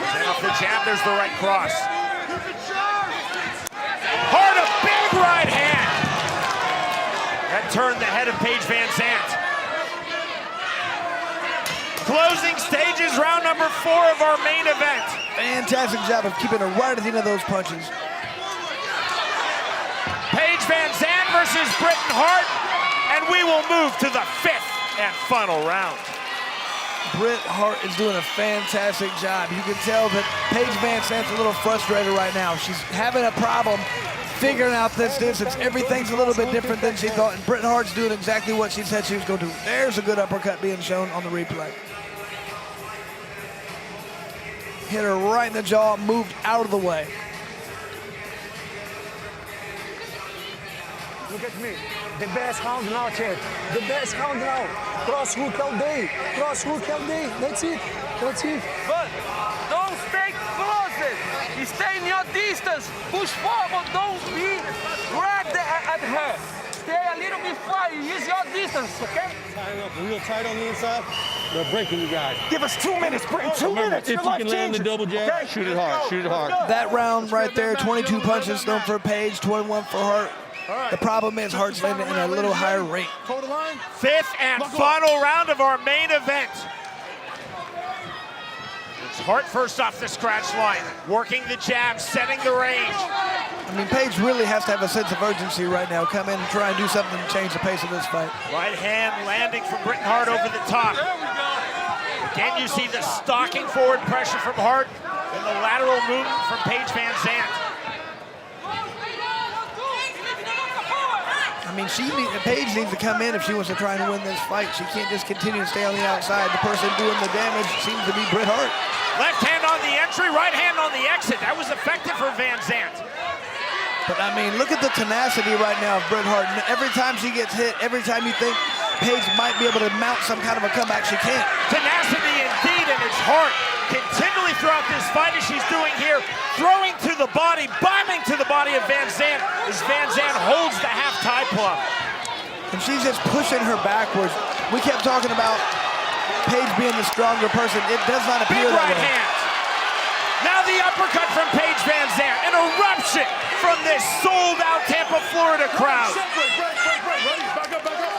And off the jab, there's the right cross. Hart, a big right hand. That turned the head of Paige VanZant. Closing stages, round number 4 of our main event. Fantastic job of keeping her right at the end of those punches. Paige VanZant versus Britain Hart, and we will move to the 5th and final round. Britt Hart is doing a fantastic job. You can tell that Paige VanZant's a little frustrated right now. She's having a problem figuring out this distance. Everything's a little bit different than she thought, and Britain Hart's doing exactly what she said she was going to do. There's a good uppercut being shown on the replay. Hit her right in the jaw, moved out of the way. Look at me. The best round now, champ. The best round now. Cross hook all day. Cross hook all day. That's it. But don't stay closer. Stay in your distance. Push forward. Don't be grabbed at her. Stay a little bit far. Use your distance, okay? Tying up real tight on the inside. They're breaking you guys. Give us 2 minutes, Britain. 2 minutes. If you can land the double jab, shoot it hard. Shoot it hard. That round right there, 22 punches thrown for Paige, 21 for Hart. The problem is Hart's landing at a little higher rate. Fifth and final round of our main event. It's Hart first off the scratch line, working the jab, setting the range. I mean, Paige really has to have a sense of urgency right now. Come in and try and do something to change the pace of this fight. Right hand landing from Britain Hart over the top. Again, you see the stalking forward pressure from Hart and the lateral movement from Paige VanZant. I mean, Paige needs to come in if she wants to try and win this fight. She can't just continue to stay on the outside. The person doing the damage seems to be Britain Hart. Left hand on the entry, right hand on the exit. That was effective for VanZant. But I mean, look at the tenacity right now of Britain Hart. Every time she gets hit, every time you think Paige might be able to mount some kind of a comeback, she can't. Tenacity indeed, and it's Hart continually throughout this fight as she's doing here, throwing to the body, bombing to the body of VanZant as VanZant holds the half tie plug. And she's just pushing her backwards. We kept talking about Paige being the stronger person. It does not appear that way. Hand. Now the uppercut from Paige VanZant, an eruption from this sold-out Tampa, Florida crowd. Ready, back up, back up.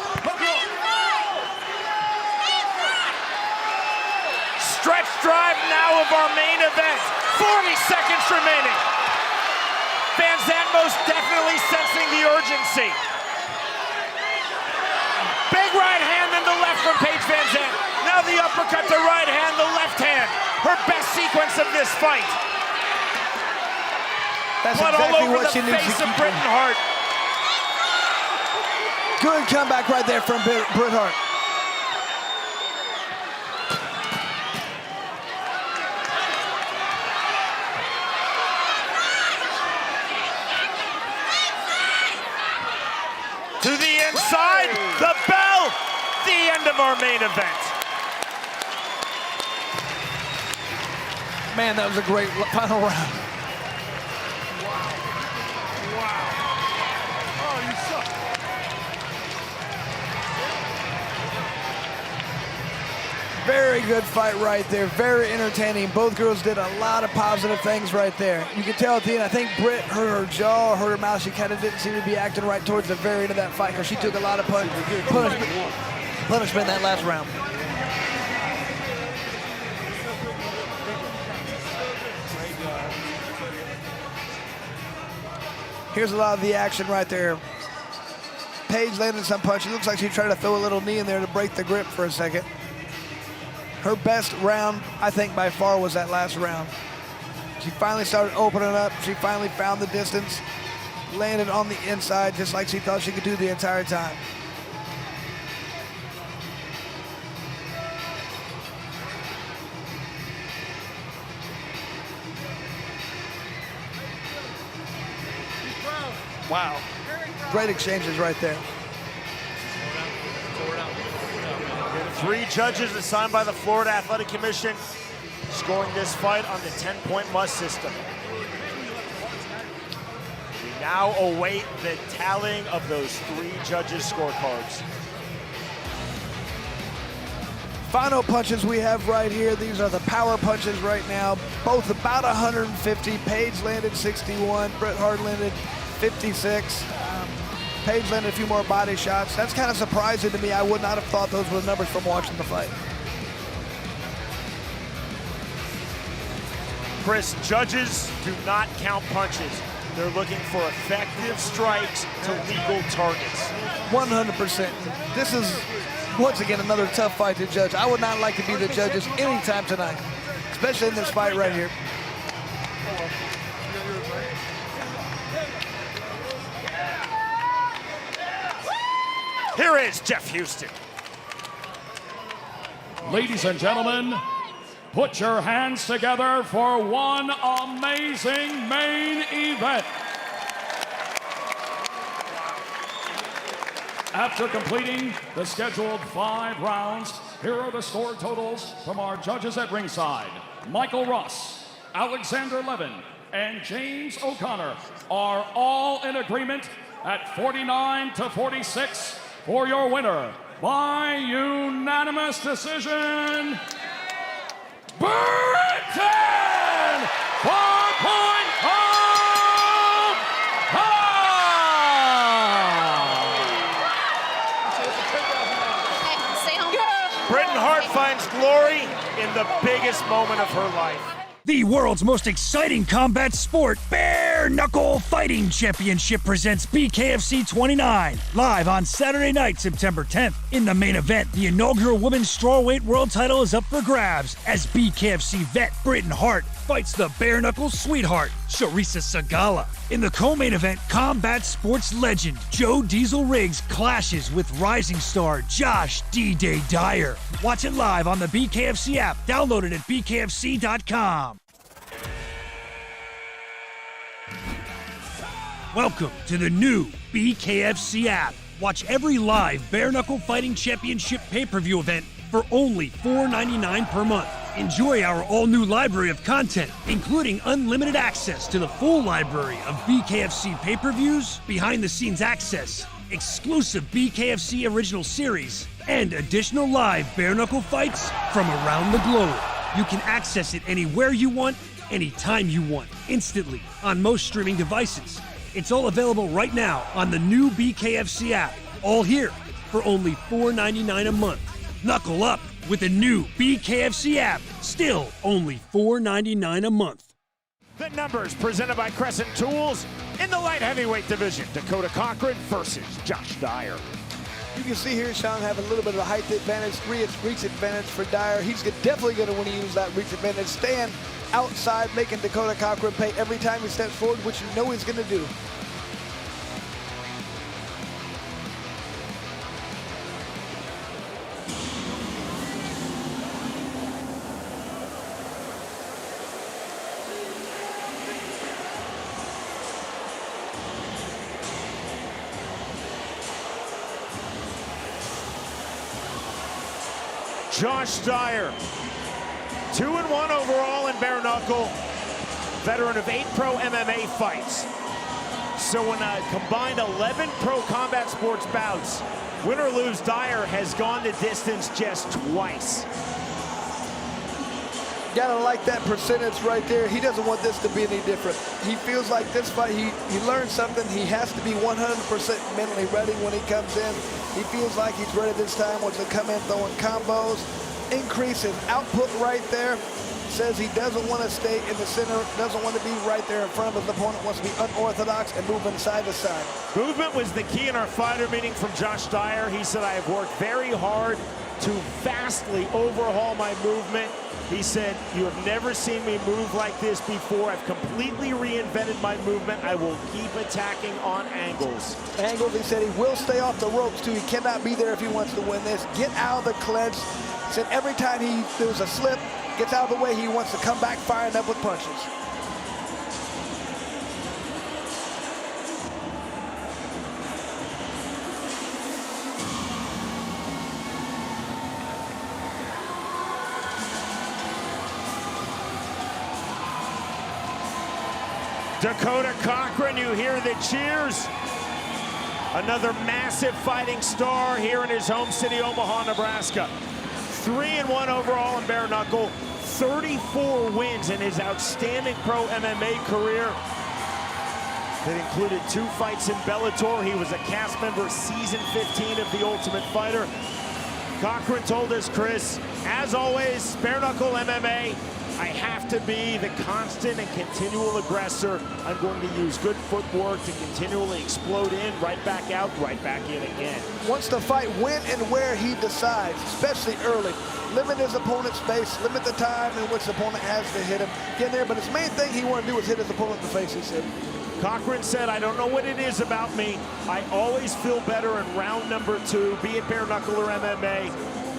Stretch drive now of our main event. 40 seconds remaining. VanZant most definitely sensing the urgency. Big right hand and the left from Paige VanZant. Now the uppercut, the right hand, the left hand. Her best sequence of this fight. That's Blood exactly all over what the she needs face to of keep Britain doing. Hart. Good comeback right there from Britain Hart. To the inside, the bell, the end of our main event. Man, that was a great final round. Oh, you suck. Very good fight right there. Very entertaining. Both girls did a lot of positive things right there. You could tell at the end, I think Britt hurt her jaw, hurt her mouth. She kind of didn't seem to be acting right towards the very end of that fight because she took a lot of punishment in that last round. Here's a lot of the action right there. Paige landed some punches. It looks like she tried to throw a little knee in there to break the grip for a second. Her best round, I think, by far was that last round. She finally started opening up. She finally found the distance, landed on the inside just like she thought she could do the entire time. Wow. Great exchanges right there. Three judges assigned by the Florida Athletic Commission scoring this fight on the 10-point must system. We now await the tallying of those three judges' scorecards. Final punches we have right here. These are the power punches right now. Both about 150. Paige landed 61. Britain Hart landed 56. Paige landed a few more body shots. That's kind of surprising to me. I would not have thought those were the numbers from watching the fight. Chris, judges do not count punches. They're looking for effective strikes to legal targets. 100%. This is, once again, another tough fight to judge. I would not like to be the judges anytime tonight, especially in this fight right here. Here is Jeff Houston. Ladies and gentlemen, put your hands together for one amazing main event. After completing the scheduled 5 rounds, here are the score totals from our judges at ringside. Michael Ross, Alexander Levin, and James O'Connor are all in agreement at 49-46 for your winner by unanimous decision, Britain 4.5 Hart! Stay home. Britain Hart finds glory in the biggest moment of her life. The world's most exciting combat sport, Bare Knuckle Fighting Championship presents BKFC 29, live on Saturday night, September 10th. In the main event, the inaugural women's strawweight world title is up for grabs as BKFC vet Britain Hart fights the Bare Knuckle sweetheart, Charisa Sigala. In the co-main event, combat sports legend Joe Diesel Riggs clashes with rising star Josh D-Day Dyer. Watch it live on the BKFC app. Download it at bkfc.com. Welcome to the new BKFC app. Watch every live Bare Knuckle Fighting Championship pay-per-view event for only $4.99 per month. Enjoy our all-new library of content, including unlimited access to the full library of BKFC pay-per-views, behind-the-scenes access, exclusive BKFC original series, and additional live bare knuckle fights from around the globe. You can access it anywhere you want, anytime you want, instantly on most streaming devices. It's all available right now on the new BKFC app, all here for only $4.99 a month. Knuckle up with the new BKFC app, still only $4.99 a month. The numbers presented by Crescent Tools in the light heavyweight division. Dakota Cochrane versus Josh Dyer. You can see here Sean have a little bit of a height advantage, reach advantage for Dyer. He's definitely going to want to use that reach advantage. Stand outside, making Dakota Cochrane pay every time he steps forward, which you know he's going to do. Josh Dyer, 2-1 overall in bare knuckle, veteran of 8 pro MMA fights. So in a combined 11 pro combat sports bouts, win or lose, Dyer has gone the distance just twice. Gotta like that percentage right there. He doesn't want this to be any different. He feels like this fight, he learned something. He has to be 100% mentally ready when he comes in. He feels like he's ready this time, wants to come in throwing combos, increase his output right there. Says he doesn't want to stay in the center, doesn't want to be right there in front of his opponent, wants to be unorthodox and moving side to side. Movement was the key in our fighter meeting from Josh Dyer. He said, I have worked very hard to vastly overhaul my movement. He said, you have never seen me move like this before. I've completely reinvented my movement. I will keep attacking on angles. Angles, he said he will stay off the ropes too. He cannot be there if he wants to win this. Get out of the clinch. He said every time there's a slip, gets out of the way, he wants to come back firing up with punches. Dakota Cochrane, you hear the cheers. Another massive fighting star here in his home city, Omaha, Nebraska. 3-1 overall in bare knuckle, 34 wins in his outstanding pro MMA career. That included 2 fights in Bellator. He was a cast member season 15 of The Ultimate Fighter. Cochrane told us, Chris, as always, bare knuckle MMA, I have to be the constant and continual aggressor. I'm going to use good footwork to continually explode in, right back out, right back in again. Wants to fight when and where he decides, especially early. Limit his opponent's space, limit the time in which the opponent has to hit him. Get there, but his main thing he wants to do is hit his opponent in the face, he said. Cochrane said, I don't know what it is about me. I always feel better in round number 2, be it bare knuckle or MMA.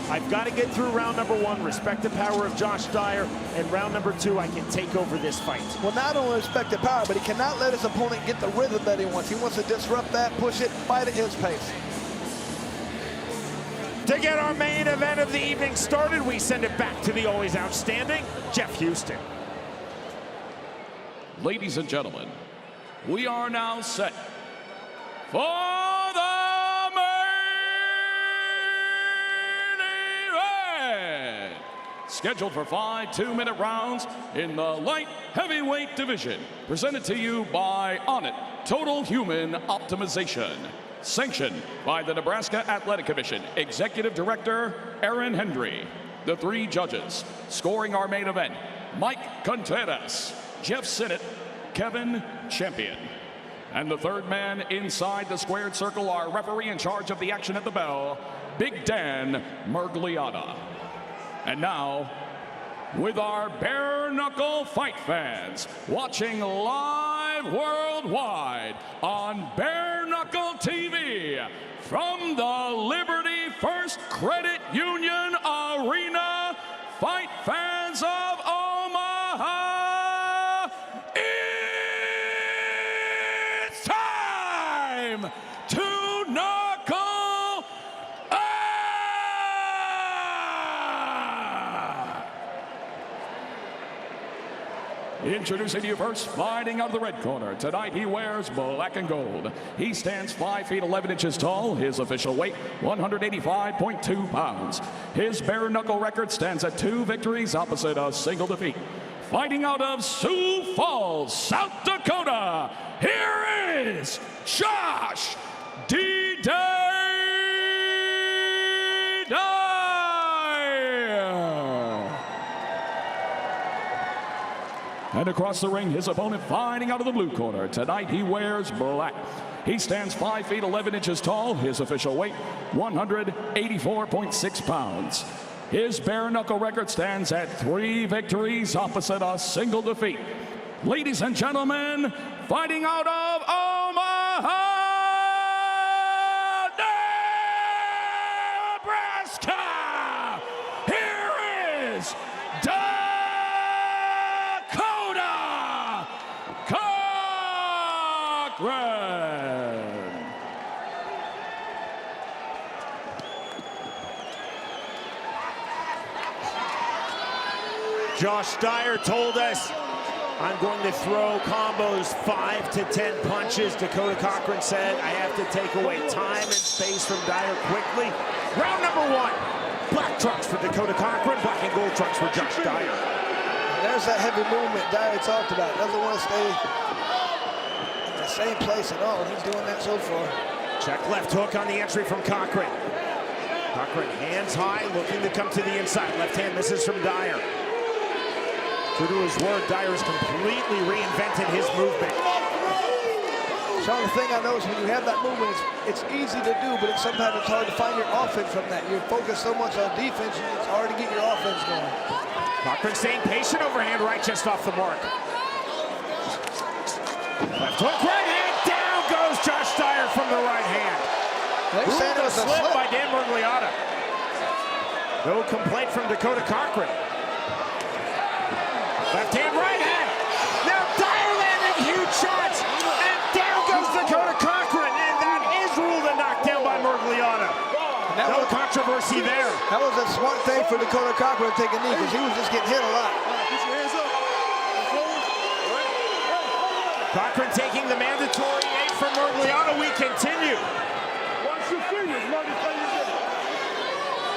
I've got to get through round number 1, respect the power of Josh Dyer, and round number 2, I can take over this fight. Well, not only respect the power, but he cannot let his opponent get the rhythm that he wants. He wants to disrupt that, push it, fight at his pace. To get our main event of the evening started, we send it back to the always outstanding Jeff Houston. Ladies and gentlemen, we are now set for the scheduled for 5 2-minute rounds in the light heavyweight division. Presented to you by Onnit Total Human Optimization. Sanctioned by the Nebraska Athletic Commission, Executive Director Aaron Hendry. The 3 judges scoring our main event: Mike Contreras, Jeff Sinnott, Kevin Champion. And the third man inside the squared circle, our referee in charge of the action at the bell, Big Dan Mergliata. And now, with our bare knuckle fight fans watching live worldwide on Bare Knuckle TV from the Liberty First Credit Union Arena, fight fans of Omaha, it's time to knuckle up! Introducing you first, fighting out of the red corner. Tonight he wears black and gold. He stands 5 feet 11 inches tall. His official weight, 185.2 pounds. His bare knuckle record stands at 2 victories opposite a single defeat. Fighting out of Sioux Falls, South Dakota, here is Josh Dyer. And across the ring, his opponent fighting out of the blue corner. Tonight he wears black. He stands 5 feet 11 inches tall. His official weight, 184.6 pounds. His bare knuckle record stands at 3 victories opposite a single defeat. Ladies and gentlemen, fighting out of Omaha, Nebraska, here is Dakota Cochrane. Josh Dyer told us, I'm going to throw combos 5 to 10 punches. Dakota Cochrane said, I have to take away time and space from Dyer quickly. Round number 1, black trunks for Dakota Cochrane, black and gold trunks for Josh Dyer. There's that heavy movement Dyer talked about. Doesn't want to stay in the same place at all. He's doing that so far. Check left hook on the entry from Cochrane. Cochrane hands high, looking to come to the inside. Left hand misses from Dyer. True to his word, Dyer's completely reinvented his movement. Sean, the thing I know is when you have that movement, it's easy to do, but sometimes it's hard to find your offense from that. You're focused so much on defense, it's hard to get your offense going. Cochrane staying patient, overhand right just off the mark. Left hook, right hand, down goes Josh Dyer from the right hand. They're saying it was a slip by Dan Mergliata. No complaint from Dakota Cochrane. Left hand, right hand. Now Dyer landing huge shots, and down goes Dakota Cochrane, and that is ruled a knockdown by Mergliata. No controversy there. That was a smart thing for Dakota Cochrane to take a knee, because he was just getting hit a lot. Cochrane taking the mandatory 8 from Mergliata. We continue.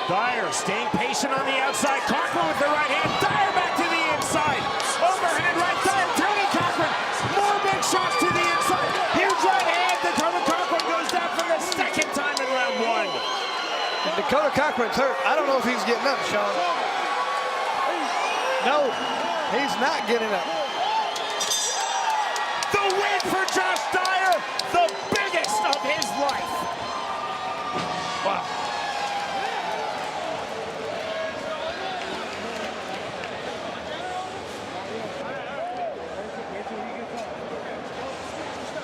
Dyer staying patient on the outside. Cochrane with the right hand. Dyer back to the inside. Overhand right. Dyer turning Cochrane. More big shots to the inside. Huge right hand. Dakota Cochrane goes down for the second time in round 1. And Dakota Cochrane's hurt. I don't know if he's getting up, Sean. No, he's not getting up. The win for Josh Dyer. The biggest of his life. Wow.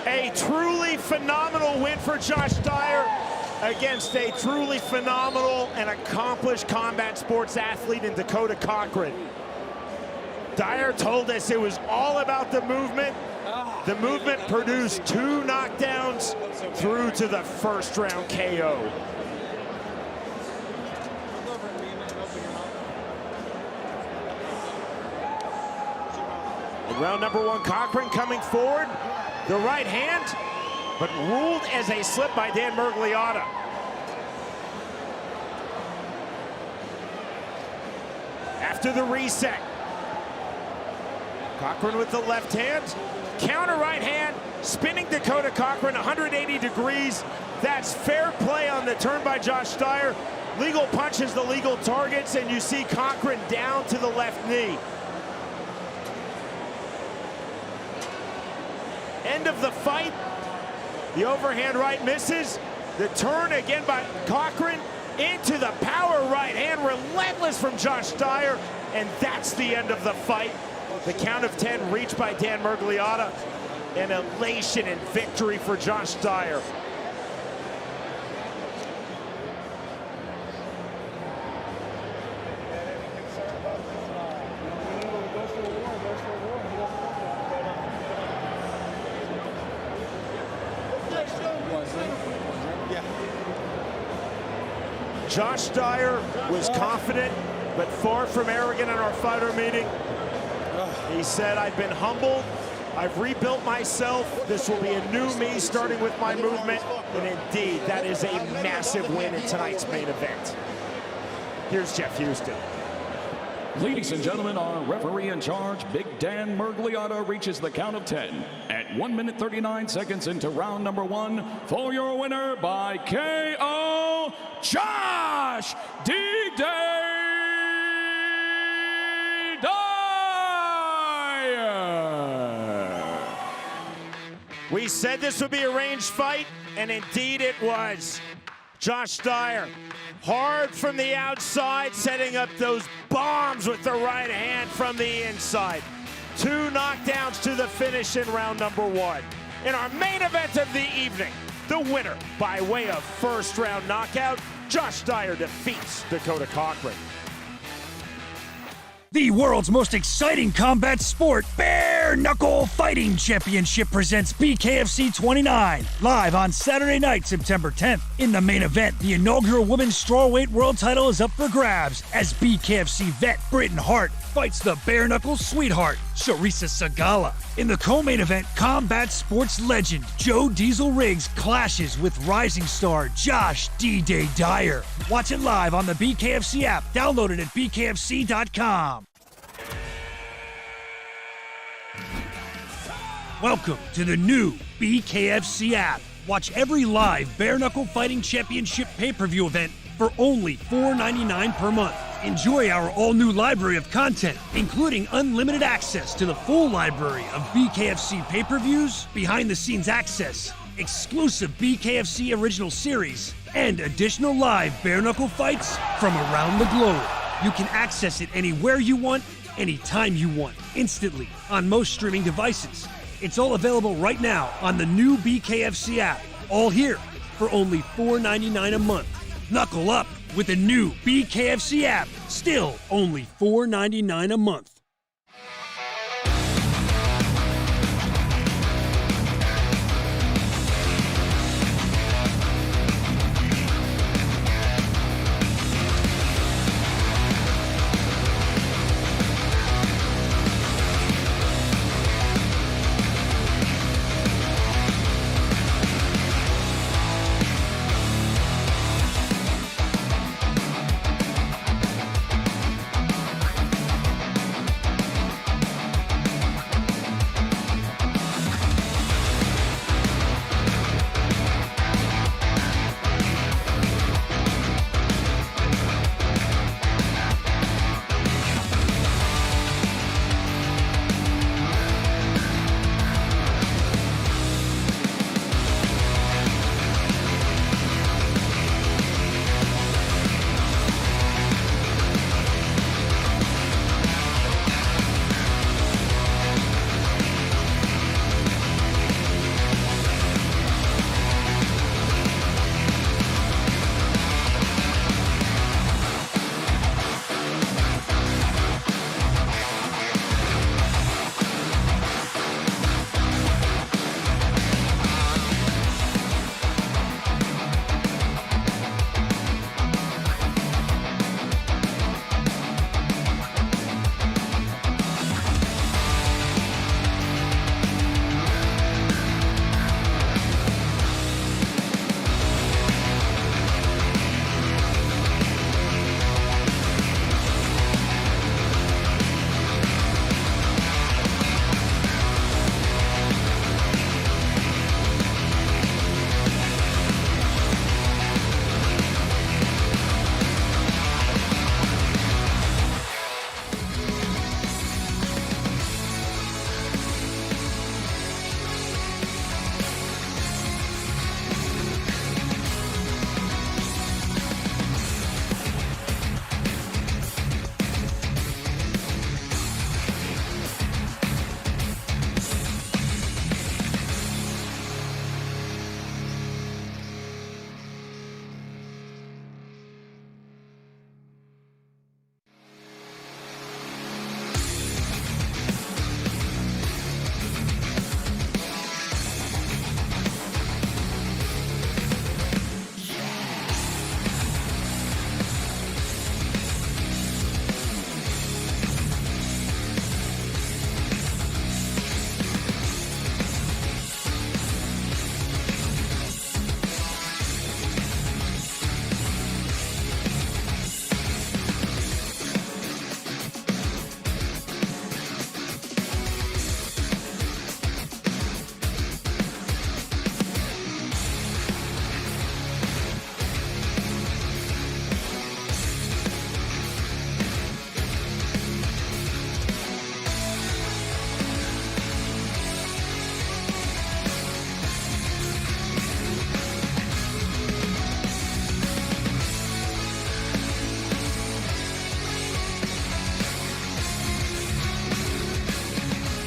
A truly phenomenal win for Josh Dyer against a truly phenomenal and accomplished combat sports athlete in Dakota Cochrane. Dyer told us it was all about the movement. The movement produced 2 knockdowns through to the first round KO. In round number 1, Cochrane coming forward. The right hand, but ruled as a slip by Dan Mergliata. After the reset, Cochrane with the left hand, counter right hand, spinning Dakota Cochrane 180 degrees. That's fair play on the turn by Josh Dyer. Legal punches the legal targets, and you see Cochrane down to the left knee. End of the fight. The overhand right misses. The turn again by Cochrane into the power right hand, relentless from Josh Dyer, and that's the end of the fight. The count of 10 reached by Dan Mergliotta. An elation and victory for Josh Dyer. Josh Dyer was confident, but far from arrogant in our fighter meeting. He said, I've been humbled. I've rebuilt myself. This will be a new me, starting with my movement. And indeed, that is a massive win in tonight's main event. Here's Jeff Houston. Ladies and gentlemen, our referee in charge, Big Dan Mergliotta, reaches the count of 10 at 1 minute 39 seconds into round number 1 for your winner by KO, Josh D-Day Dyer. We said this would be a range fight, and indeed it was. Josh Dyer, hard from the outside, setting up those bombs with the right hand from the inside. 2 knockdowns to the finish in round number 1. In our main event of the evening, the winner by way of first round knockout, Josh Dyer defeats Dakota Cochrane. The world's most exciting combat sport, Bare Knuckle Fighting Championship presents BKFC 29, live on Saturday night, September 10th. In the main event, the inaugural women's strawweight world title is up for grabs as BKFC vet Britain Hart fights the bare knuckle sweetheart, Charisa Sigala. In the co-main event, combat sports legend Joe Diesel Riggs clashes with rising star Josh D-Day Dyer. Watch it live on the BKFC app. Download it at bkfc.com. Welcome to the new BKFC app. Watch every live Bare Knuckle Fighting Championship pay-per-view event for only $4.99 per month. Enjoy our all-new library of content, including unlimited access to the full library of BKFC pay-per-views, behind-the-scenes access, exclusive BKFC original series, and additional live bare knuckle fights from around the globe. You can access it anywhere you want, anytime you want, instantly on most streaming devices. It's all available right now on the new BKFC app, all here for only $4.99 a month. Knuckle up with the new BKFC app, still only $4.99 a month.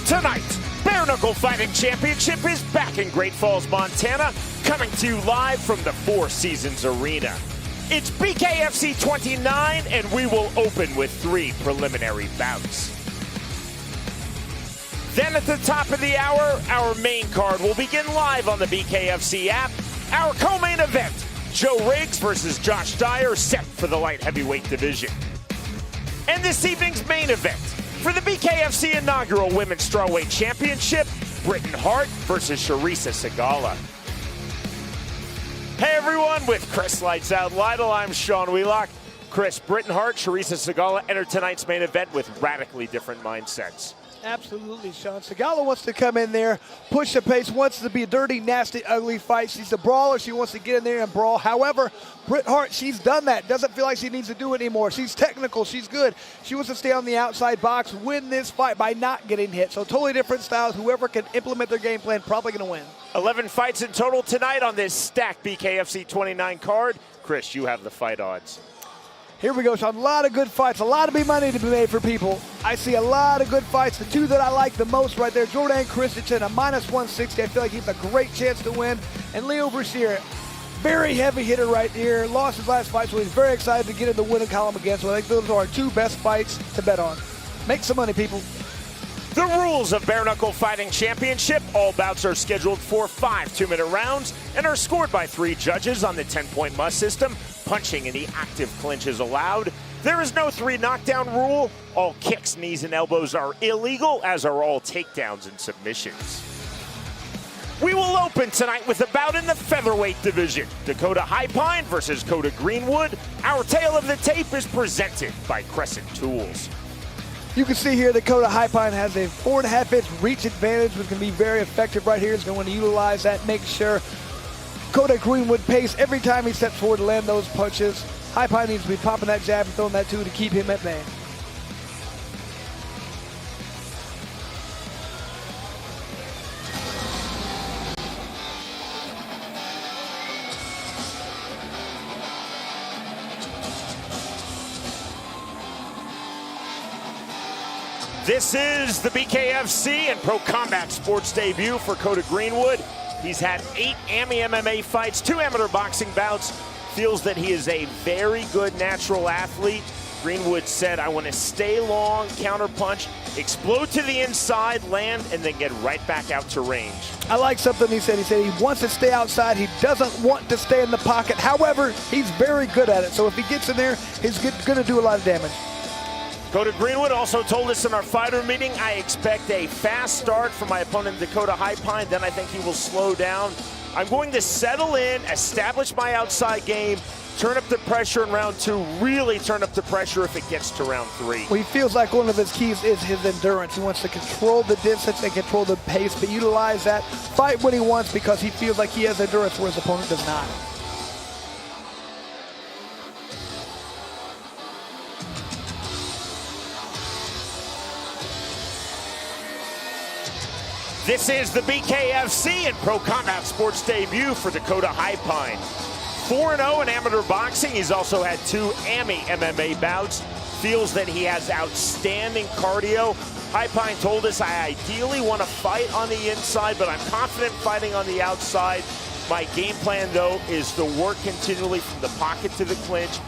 Tonight's Bare Knuckle Fighting Championship is back in Great Falls, Montana, coming to you live from the Four Seasons Arena. It's BKFC 29, and we will open with 3 preliminary bouts. Then at the top of the hour, our main card will begin live on the BKFC app. Our co-main event, Joe Riggs versus Josh Dyer, Sept for the light heavyweight division. And this evening's main event, for the BKFC inaugural Women's Strawweight Championship, Britain Hart versus Charisa Sigala. Hey everyone, with Chris Lights Out Lytle, I'm Sean Wheelock. Chris, Britain Hart, Charisa Sigala enter tonight's main event with radically different mindsets. Absolutely, Sean. Sigala wants to come in there, push the pace, wants to be a dirty, nasty, ugly fight. She's a brawler. She wants to get in there and brawl. However, Britt Hart, she's done that. Doesn't feel like she needs to do it anymore. She's technical. She's good. She wants to stay on the outside box, win this fight by not getting hit. So totally different styles. Whoever can implement their game plan probably going to win. 11 fights in total tonight on this stacked BKFC 29 card. Chris, you have the fight odds. Here we go, Sean. A lot of good fights, a lot of big money to be made for people. I see a lot of good fights. The two that I like the most right there, Jordan Christensen, a -160. I feel like he's a great chance to win. And Leo Berser, very heavy hitter right here. Lost his last fight, so he's very excited to get in the winning column again. So I think those are our 2 best fights to bet on. Make some money, people. The rules of Bare Knuckle Fighting Championship: all bouts are scheduled for 5 2-minute rounds and are scored by 3 judges on the 10-point must system. Punching in the active clinch is allowed. There is no 3 knockdown rule. All kicks, knees, and elbows are illegal, as are all takedowns and submissions. We will open tonight with a bout in the featherweight division. Dakota High Pine versus Coda Greenwood. Our tale of the tape is presented by Crescent Tools. You can see here Dakota High Pine has a 4.5-inch reach advantage, which can be very effective right here. He's going to utilize that, make sure Coda Greenwood pays every time he steps forward to land those punches. High Pine needs to be popping that jab and throwing that too to keep him at bay. This is the BKFC and Pro Combat Sports debut for Coda Greenwood. He's had 8 AMI MMA fights, 2 amateur boxing bouts. Feels that he is a very good natural athlete. Greenwood said, I want to stay long, counterpunch, explode to the inside, land, and then get right back out to range. I like something he said. He said he wants to stay outside. He doesn't want to stay in the pocket. However, he's very good at it. So if he gets in there, he's going to do a lot of damage. Coda Greenwood also told us in our fighter meeting, I expect a fast start from my opponent Dakota High Pine, then I think he will slow down. I'm going to settle in, establish my outside game, turn up the pressure in round 2, really turn up the pressure if it gets to round 3. Well, he feels like one of his keys is his endurance. He wants to control the distance and control the pace, but utilize that, fight when he wants because he feels like he has endurance where his opponent does not. This is the BKFC and Pro Combat Sports debut for Dakota High Pine. 4-0 in amateur boxing. He's also had 2 AMI MMA bouts. Feels that he has outstanding cardio. High Pine told us, I ideally want to fight on the inside, but I'm confident fighting on the outside. My game plan, though, is to work continually from the pocket to the clinch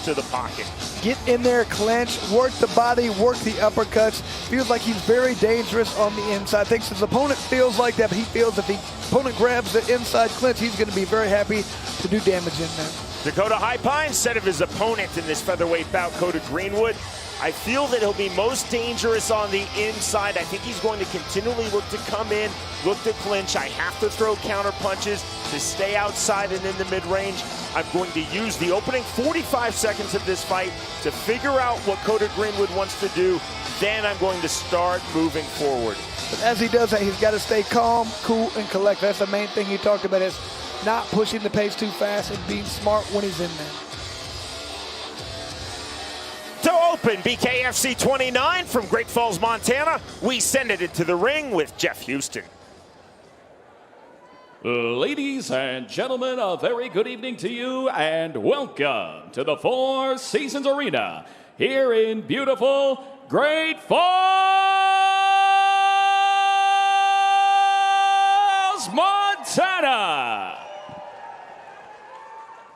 to the pocket. Get in there, clinch, work the body, work the uppercuts. Feels like he's very dangerous on the inside. Thinks his opponent feels like that, but he feels if the opponent grabs the inside clinch, he's going to be very happy to do damage in there. Dakota High Pine said of his opponent in this featherweight bout, Coda Greenwood, I feel that he'll be most dangerous on the inside. I think he's going to continually look to come in, look to clinch. I have to throw counter punches to stay outside and in the mid-range. I'm going to use the opening 45 seconds of this fight to figure out what Coda Greenwood wants to do. Then I'm going to start moving forward. But as he does that, he's got to stay calm, cool, and collect. That's the main thing he talked about, is not pushing the pace too fast and being smart when he's in there. To open BKFC 29 from Great Falls, Montana, we send it into the ring with Jeff Houston. Ladies and gentlemen, a very good evening to you and welcome to the Four Seasons Arena here in beautiful Great Falls, Montana.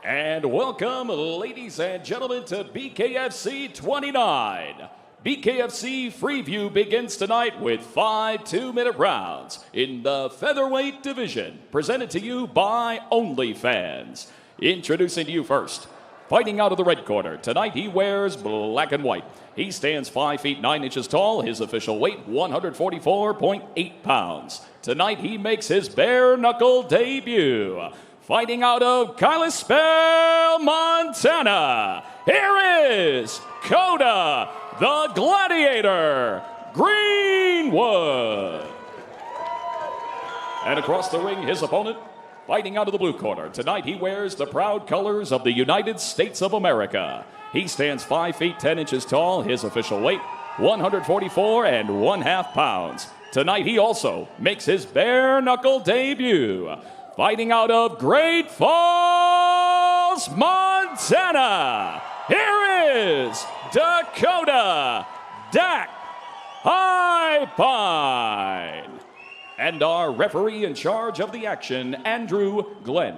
And welcome, ladies and gentlemen, to BKFC 29. BKFC Freeview begins tonight with 5 2-minute rounds in the featherweight division, presented to you by OnlyFans. Introducing to you first, fighting out of the red corner. Tonight he wears black and white. He stands 5 feet 9 inches tall. His official weight, 144.8 pounds. Tonight he makes his bare knuckle debut. Fighting out of Kalispell, Montana, here is Coda, the Gladiator, Greenwood. And across the ring, his opponent, fighting out of the blue corner. Tonight he wears the proud colors of the United States of America. He stands 5 feet 10 inches tall. His official weight, 144.5 pounds. Tonight he also makes his bare knuckle debut. Fighting out of Great Falls, Montana, here is Dakota Dak High-Pine. And our referee in charge of the action, Andrew Glenn.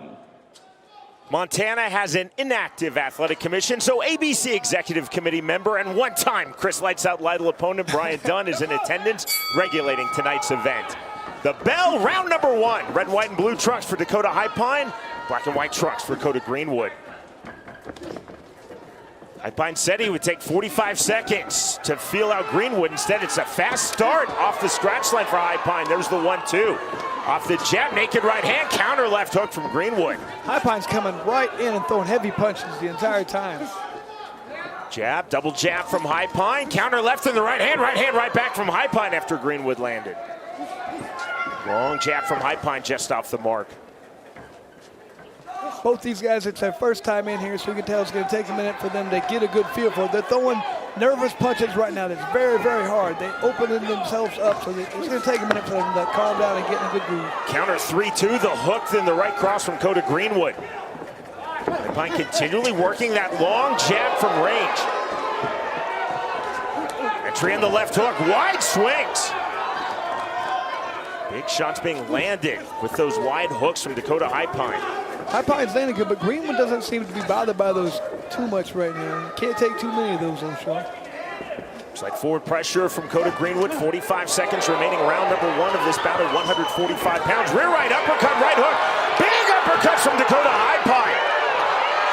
Montana has an inactive athletic commission, so ABC Executive Committee member and one-time Chris Lights Out Lytle opponent Brian Dunn is in attendance, regulating tonight's event. The bell, round number 1. Red, white, and blue trunks for Dakota High-Pine. Black and white trunks for Coda Greenwood. High-Pine said he would take 45 seconds to feel out Greenwood. Instead, it's a fast start off the scratch line for High-Pine. There's the 1-2. Off the jab, naked right hand, counter left hook from Greenwood. High-Pine's coming right in and throwing heavy punches the entire time. Jab, double jab from High-Pine. Counter left in the right hand right back from High-Pine after Greenwood landed. Long jab from High-Pine just off the mark. Both these guys, it's their first time in here, so you can tell it's going to take a minute for them to get a good feel for it. They're throwing nervous punches right now. That's very, very hard. They opening themselves up, so it's going to take a minute for them to calm down and get in a good groove. Counter 3-2, the hook, then the right cross from Coda Greenwood. High-Pine continually working that long jab from range. Entry in the left hook, wide swings. Big shots being landed with those wide hooks from Dakota High-Pine. High-Pine's landing good, but Greenwood doesn't seem to be bothered by those too much right now. Can't take too many of those on Sean. Looks like forward pressure from Coda Greenwood. 45 seconds remaining, round number 1 of this bout at 145 pounds. Rear right uppercut, right hook. Big uppercuts from Dakota High-Pine.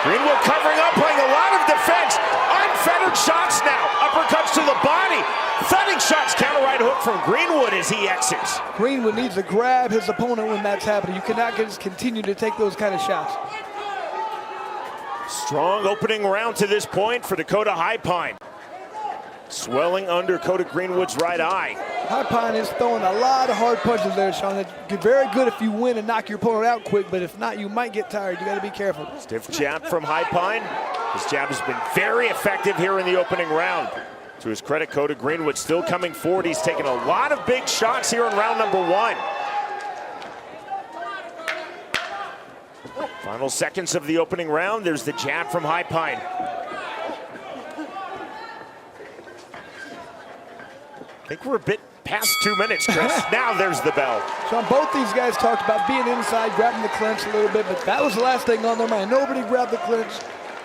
Greenwood covering up, playing a lot of defense. Unfettered shots now. Uppercuts to the body. Thudding shots, counter right hook from Greenwood as he exits. Greenwood needs to grab his opponent when that's happening. You cannot just continue to take those kind of shots. Strong opening round to this point for Dakota High-Pine. Swelling under Coda Greenwood's right eye. High-Pine is throwing a lot of hard punches there, Sean. It's very good if you win and knock your opponent out quick, but if not, you might get tired. You got to be careful. Stiff jab from High-Pine. His jab has been very effective here in the opening round. To his credit, Coda Greenwood still coming forward. He's taken a lot of big shots here in round number 1. Final seconds of the opening round. There's the jab from High-Pine. I think we're a bit past 2 minutes, Chris. Now there's the bell. Sean, both these guys talked about being inside, grabbing the clinch a little bit, but that was the last thing on their mind. Nobody grabbed the clinch.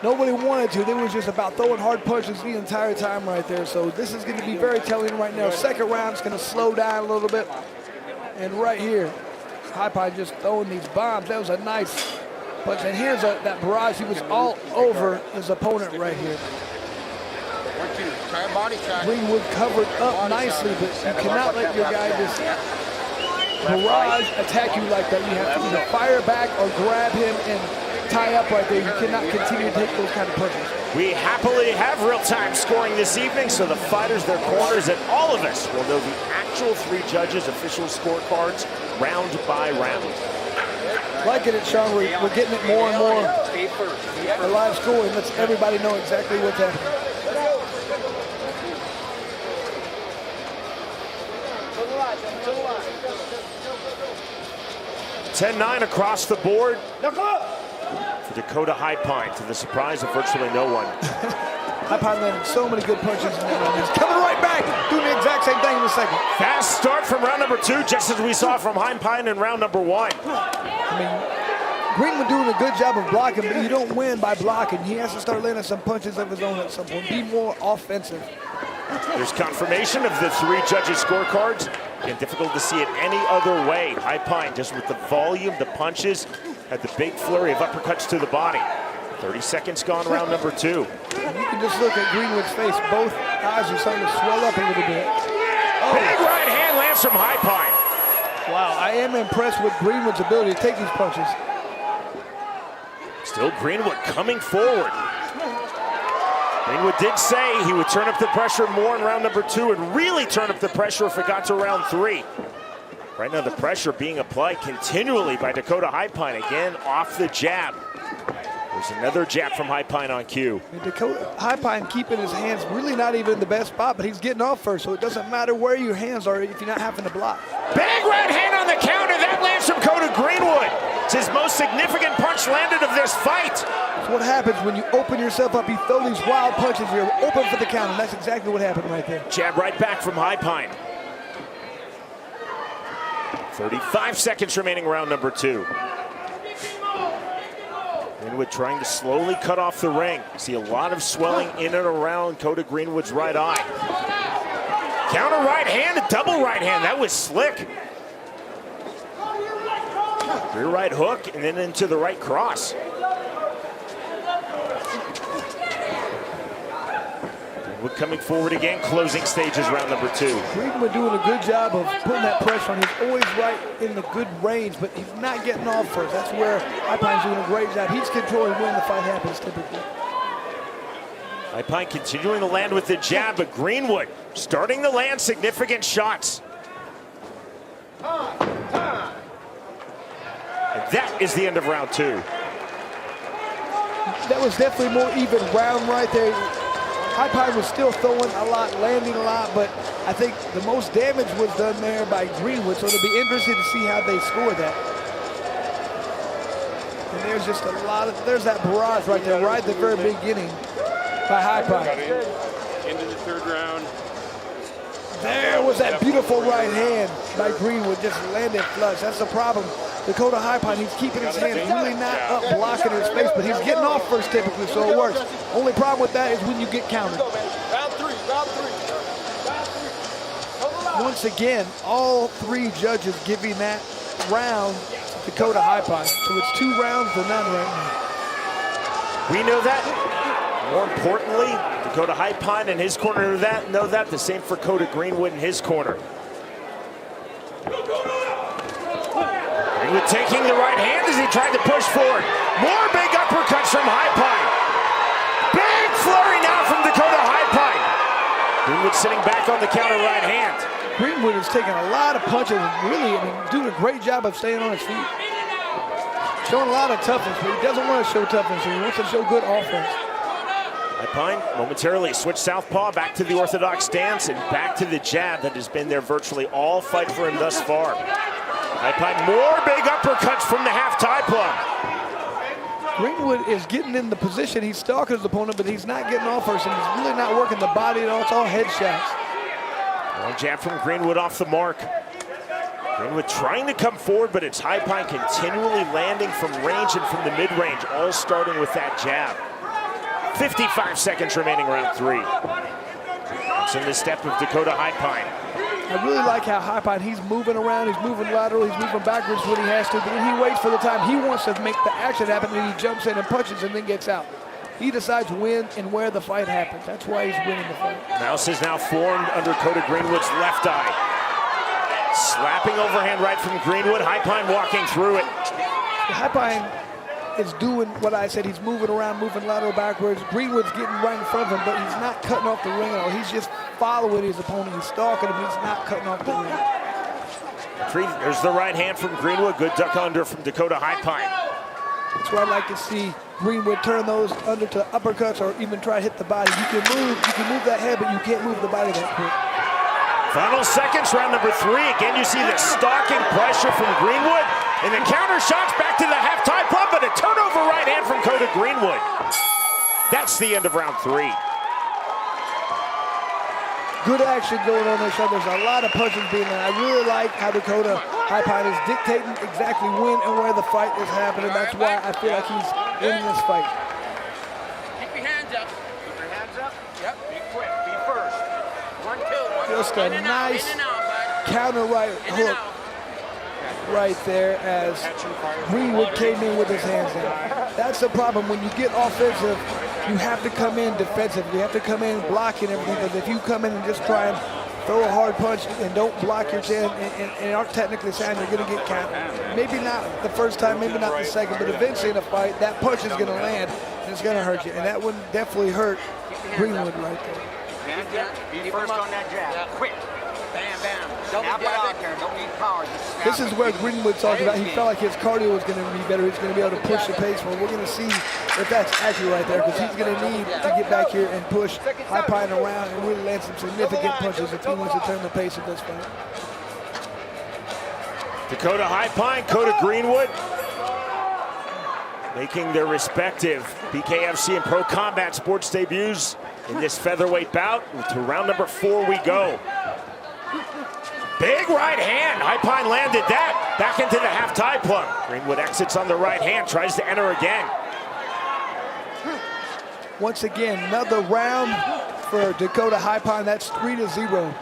Nobody wanted to. They was just about throwing hard punches the entire time right there. So this is going to be very telling right now. Second round's going to slow down a little bit. And right here, High-Pine just throwing these bombs. That was a nice punch. And here's that barrage. He was all over his opponent right here. Greenwood covered up nicely, but you cannot let your guy just barrage attack you like that. You have to either fire back or grab him and tie up right there. You cannot continue to take those kind of punches. We happily have real-time scoring this evening, so the fighters, their corners, and all of us will know the actual 3 judges' official scorecards round by round. Liking it, Sean. We're getting it more and more. The live scoring lets everybody know exactly what's happening. 10-9 across the board for Dakota High Pine, to the surprise of virtually no one. High Pine landed so many good punches in that round. He's coming right back, doing the exact same thing in the second. Fast start from round number 2, just as we saw from High Pine in round number 1. I mean, Greenwood doing a good job of blocking, but you don't win by blocking. He has to start landing some punches of his own at some point. Be more offensive. There's confirmation of the 3 judges' scorecards. Again, difficult to see it any other way. High Pine, just with the volume, the punches, had the big flurry of uppercuts to the body. 30 seconds gone, round number 2. You can just look at Greenwood's face. Both eyes are starting to swell up a little bit. Oh. Big right hand lands from High Pine. Wow, I am impressed with Greenwood's ability to take these punches. Still Greenwood coming forward. Greenwood did say he would turn up the pressure more in round number 2 and really turn up the pressure if it got to round 3. Right now the pressure being applied continually by Dakota High Pine, again off the jab. There's another jab from High Pine on cue. Dakota High Pine keeping his hands really not even in the best spot, but he's getting off first, so it doesn't matter where your hands are if you're not having to block. Big right hand on the counter, that lands from Dakota Greenwood. It's his most significant punch landed of this fight. That's what happens when you open yourself up. You throw these wild punches, you're open for the count, and that's exactly what happened right there. Jab right back from High Pine. 35 seconds remaining, round number 2. Greenwood trying to slowly cut off the ring. See a lot of swelling in and around Dakota Greenwood's right eye. Counter right hand, double right hand. That was slick. Rear right hook and then into the right cross. Greenwood coming forward again, closing stages, round number 2. Greenwood doing a good job of putting that pressure on. He's always right in the good range, but he's not getting off first. That's where High Pine's doing a great job. He's controlling when the fight happens typically. High Pine continuing to land with the jab, but Greenwood starting to land significant shots. And that is the end of round 2. That was definitely more even round right there. High Pine was still throwing a lot, landing a lot, but I think the most damage was done there by Greenwood, so it'll be interesting to see how they score that. And there's just a lot of, there's that barrage right there, right at the very beginning by High Pine. Into the 3rd round. There was that beautiful right hand by Greenwood, just landed flush. That's the problem. Dakota High Pine, he's keeping his hands really not up blocking his face, but he's getting off first typically, so it works. Only problem with that is when you get countered. Round 3, round 3. Once again, all 3 judges giving that round to Dakota High Pine. So it's 2 rounds to none right now. We know that. More importantly, Dakota High Pine in his corner know that. The same for Dakota Greenwood in his corner. Greenwood taking the right hand as he tried to push forward. More big uppercuts from High Pine. Big flurry now from Dakota High Pine. Greenwood sitting back on the counter right hand. Greenwood is taking a lot of punches and really, doing a great job of staying on his feet. Showing a lot of toughness, but he doesn't want to show toughness. He wants to show good offense. High Pine momentarily switched southpaw back to the orthodox stance and back to the jab that has been there virtually all fight for him thus far. High Pine, more big uppercuts from the half tie plug. Greenwood is getting in the position. He's stalking his opponent, but he's not getting off first, and he's really not working the body at all. It's all head shots. One jab from Greenwood off the mark. Greenwood trying to come forward, but it's High Pine continually landing from range and from the mid-range, all starting with that jab. 55 seconds remaining, round 3. It's in the step of Dakota High Pine. I really like how High Pine, he's moving around, he's moving lateral, he's moving backwards when he has to, but then he waits for the time. He wants to make the action happen, and he jumps in and punches and then gets out. He decides when and where the fight happens. That's why he's winning the fight. Mouse is now formed under Dakota Greenwood's left eye. Slapping overhand right from Greenwood. High Pine walking through it. High Pine is doing what I said. He's moving around, moving lateral backwards. Greenwood's getting right in front of him, but he's not cutting off the ring at all. He's just following his opponent. He's stalking him. He's not cutting off the ring. There's the right hand from Greenwood. Good duck under from Dakota High Pine. That's why I like to see Greenwood turn those under to uppercuts or even try to hit the body. You can move that head, but you can't move the body that quick. Final seconds, round number 3. Again, you see the stalking pressure from Greenwood, and the counter shots back to the half-time plum, but a turnover right hand from Greenwood. That's the end of round 3. Good action going on there, so there's a lot of punches being done. I really like how Dakota High Pine is dictating exactly when and where the fight is happening. That's why I feel like he's in this fight. Keep your hands up. Keep your hands up. Yep. Be quick. Be first. 1, 2. Just a nice counter right hook right there as Greenwood came in with his hands down. That's the problem. When you get offensive, you have to come in defensive. You have to come in blocking everything, because if you come in and just try and throw a hard punch and don't block your chin and aren't technically sound, you're going to get countered. Maybe not the first time, maybe not the second, but eventually in a fight, that punch is going to land and it's going to hurt you. And that would definitely hurt Greenwood right there. Be first on that jab. Quick. Bam, bam. Don't put out there. Don't need power. This is where Greenwood talked about. He felt like his cardio was going to be better. He's going to be able to push the pace more. We're going to see if that's accurate right there, because he's going to need to get back here and push High Pine around and really land some significant punches if he wants to turn the pace of this fight. Dakota High Pine, Greenwood, making their respective BKFC and Pro Combat Sports debuts in this featherweight bout. To round number 4 we go. Big right hand. High Pine landed that. Back into the half-tie plum. Greenwood exits on the right hand, tries to enter again. Once again, another round for Dakota High Pine. That's 3-0.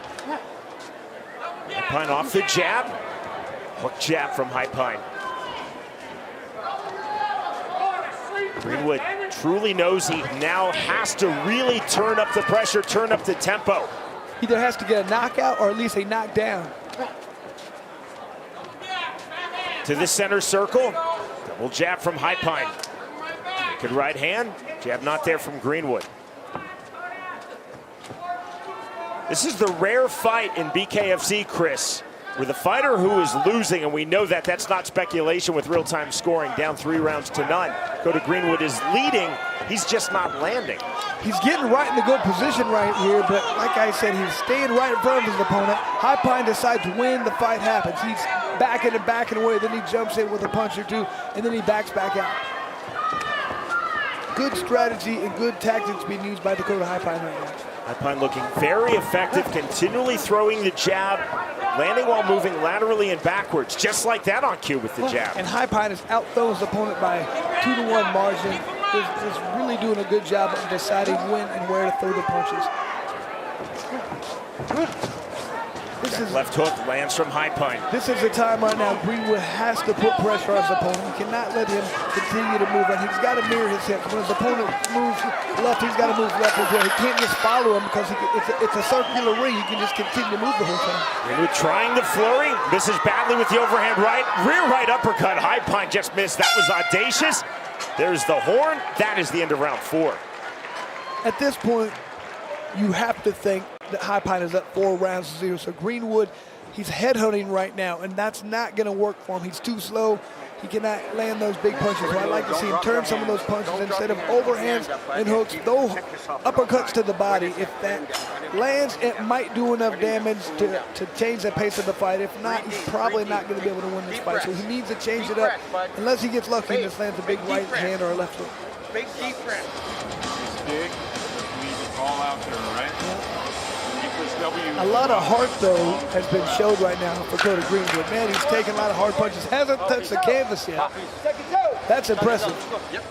High Pine off the jab. Hook jab from High Pine. Greenwood truly knows he now has to really turn up the pressure, turn up the tempo. Either has to get a knockout or at least a knockdown. To the center circle. Double jab from High Pine. Good right hand. Jab not there from Greenwood. This is the rare fight in BKFC, Chris, where the fighter who is losing, and we know that that's not speculation with real-time scoring, down 3 rounds to none. Greenwood is leading. He's just not landing. He's getting right in a good position right here, but like I said, he's staying right in front of his opponent. High Pine decides when the fight happens. He's backing away, then he jumps in with a punch or two, and then he backs back out. Good strategy and good tactics being used by Dakota High Pine right now. High Pine looking very effective, continually throwing the jab, landing while moving laterally and backwards, just like that on cue with the jab. And High Pine has outthrown his opponent by 2-1 margin. Is really doing a good job of deciding when and where to throw the punches. Left hook lands from High Pine. This is the time right now Greenwood has to put pressure on his opponent. He cannot let him continue to move. And he's got to mirror his hips. When his opponent moves left, he's got to move left as well. He can't just follow him because it's a circular ring. He can just continue to move the whole time. Greenwood trying the flurry, misses badly with the overhand right. Rear right uppercut. High Pine just missed. That was audacious. There's the horn. That is the end of round 4. At this point, you have to think that High Pine is up 4 rounds to 0. So Greenwood, he's headhunting right now, and that's not going to work for him. He's too slow. He cannot land those big punches. So I'd like to see him turn some of those punches instead of overhands and hooks. Throw uppercuts to the body. If that lands, it might do enough damage to change the pace of the fight. If not, he's probably not going to be able to win this fight. So he needs to change it up. Unless he gets lucky and just lands a big right hand or a left hook. Big deep breath. Big. Leave it all out there, right? A lot of heart, though, has been showed right now for Dakota Greenwood. Man, he's taking a lot of hard punches. Hasn't touched the canvas yet. That's impressive. Yep.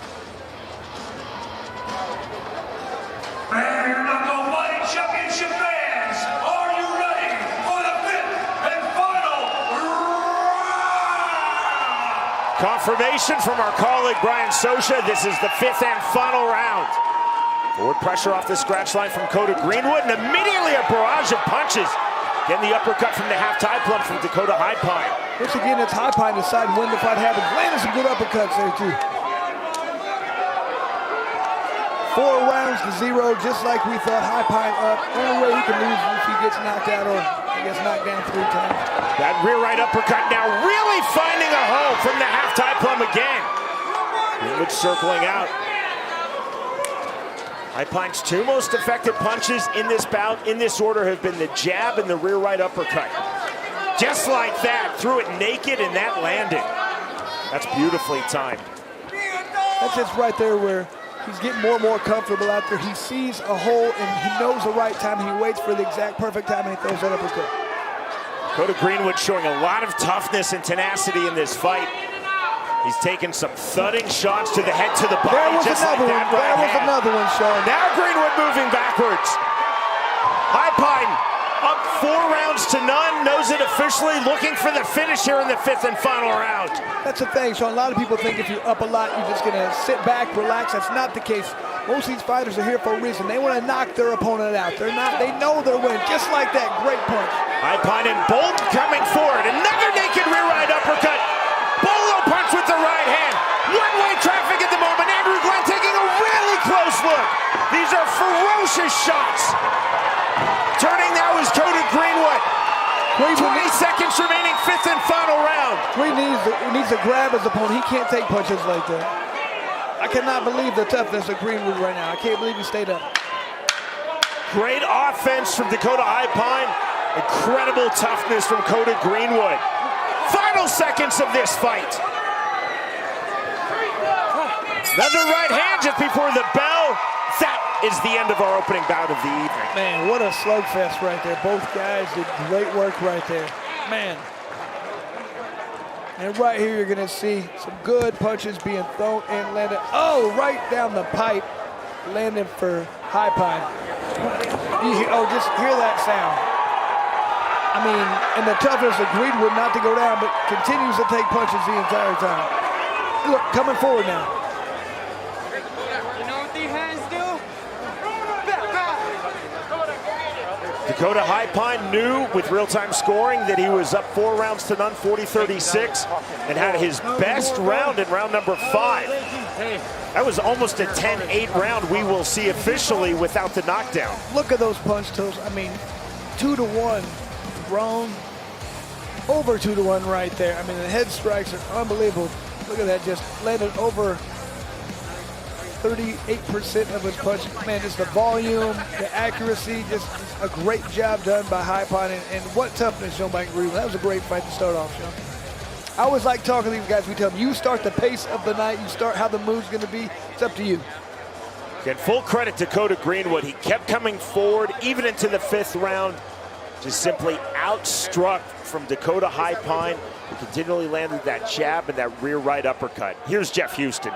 Bare Knuckle Fighting Championship fans, are you ready for the 5th and final round? Confirmation from our colleague Brian Sosha. This is the 5th and final round. Forward pressure off the scratch line from Greenwood, and immediately a barrage of punches. Then the uppercut from the half-tie plum from Dakota High Pine. Once again, it's High Pine deciding when the fight happens. Landing some good uppercuts there, too. 4 rounds to 0, just like we thought. High Pine up. Only way he can lose is if he gets knocked out or he gets knocked down 3 times. That rear right uppercut now really finding a home from the half-tie plum again. Greenwood circling out. High Pine's 2 most effective punches in this bout, in this order, have been the jab and the rear right uppercut. Just like that, threw it naked and that landed. That's beautifully timed. That's just right there where he's getting more and more comfortable out there. He sees a hole and he knows the right time. He waits for the exact perfect time and he throws that uppercut. Dakota Greenwood showing a lot of toughness and tenacity in this fight. He's taken some thudding shots to the head, to the body, there was just another like that one. right There was hand. another one, Sean. Now Greenwood moving backwards. High Pine up 4 rounds to none, knows it officially, looking for the finish here in the 5th and final round. That's the thing, Sean. A lot of people think if you're up a lot, you're just going to sit back, relax. That's not the case. Most of these fighters are here for a reason. They want to knock their opponent out. They're not. They know they're winning, just like that great punch. High Pine and Bolt coming forward. Another naked rear right uppercut. Bolo punch with the right hand. One-way traffic at the moment. Andrew Glenn taking a really close look. These are ferocious shots. Turning now is Dakota Greenwood. 20 seconds remaining, 5th and final round. He needs to grab his opponent. He can't take punches like that. I cannot believe the toughness of Greenwood right now. I can't believe he stayed up. Great offense from Dakota High Pine. Incredible toughness from Dakota Greenwood. Final seconds of this fight. Another right hand just before the bell. That is the end of our opening bout of the evening. Man, what a slugfest right there. Both guys did great work right there. Man. And right here, you're going to see some good punches being thrown and landed. Oh, right down the pipe. Landing for High Pine. Just hear that sound. I mean, and the toughness of Greenwood not to go down, but continues to take punches the entire time. Look, coming forward now. You know what these hands do? Dakota High Pine knew with real-time scoring that he was up 4 rounds to none, 40-36, and had his best round in round number 5. That was almost a 10-8 round we will see officially without the knockdown. Look at those punch totals. I mean, 2-1 thrown, over 2-1 right there. I mean, the head strikes are unbelievable. Look at that, just landed over 38% of his punch. Man, just the volume, the accuracy, just a great job done by High Pine, and what toughness shown by Greenwood. That was a great fight to start off, Sean. I always like talking to these guys. We tell them, you start the pace of the night, you start how the move's going to be. It's up to you. Again, full credit to Dakota Greenwood. He kept coming forward, even into the 5th round. Just simply outstruck from Dakota High Pine, who continually landed that jab and that rear right uppercut. Here's Jeff Houston.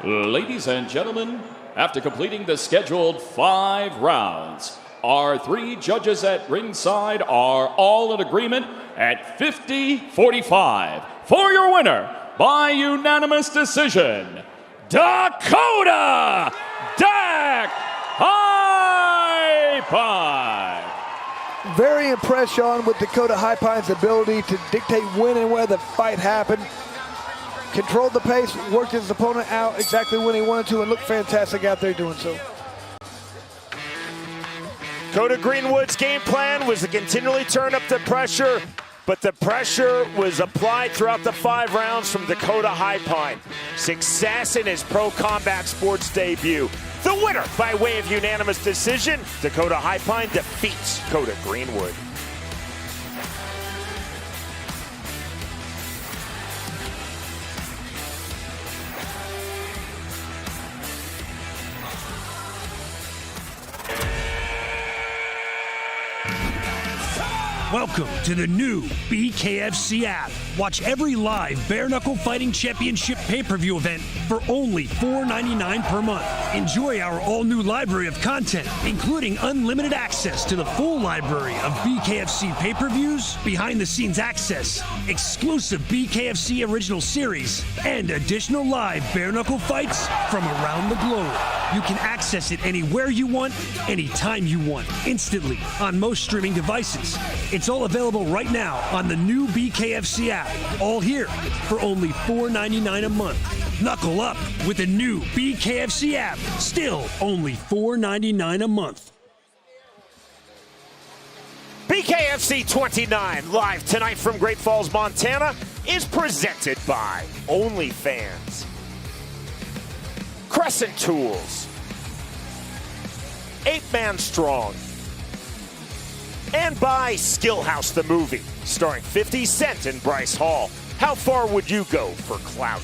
Ladies and gentlemen, after completing the scheduled 5 rounds, our 3 judges at ringside are all in agreement at 50-45 for your winner by unanimous decision, Dakota High Pine. Very impressed, Sean, with Dakota High Pine's ability to dictate when and where the fight happened. Controlled the pace, worked his opponent out exactly when he wanted to, and looked fantastic out there doing so. Dakota Greenwood's game plan was to continually turn up the pressure, but the pressure was applied throughout the 5 rounds from Dakota High Pine. Success in his pro combat sports debut. The winner by way of unanimous decision, Dakota High Pine defeats Dakota Greenwood. Welcome to the new BKFC app. Watch every live Bare Knuckle Fighting Championship pay-per-view event for only $4.99 per month. Enjoy our all-new library of content, including unlimited access to the full library of BKFC pay-per-views, behind-the-scenes access, exclusive BKFC original series, and additional live Bare Knuckle fights from around the globe. You can access it anywhere you want, anytime you want, instantly on most streaming devices. It's all available right now on the new BKFC app, all here for only $4.99 a month. Knuckle up with the new BKFC app, still only $4.99 a month. BKFC 29, live tonight from Great Falls, Montana, is presented by OnlyFans, Crescent Tools, 8 Man Strong, And by Skill House the movie, starring 50 Cent and Bryce Hall. How far would you go for clout?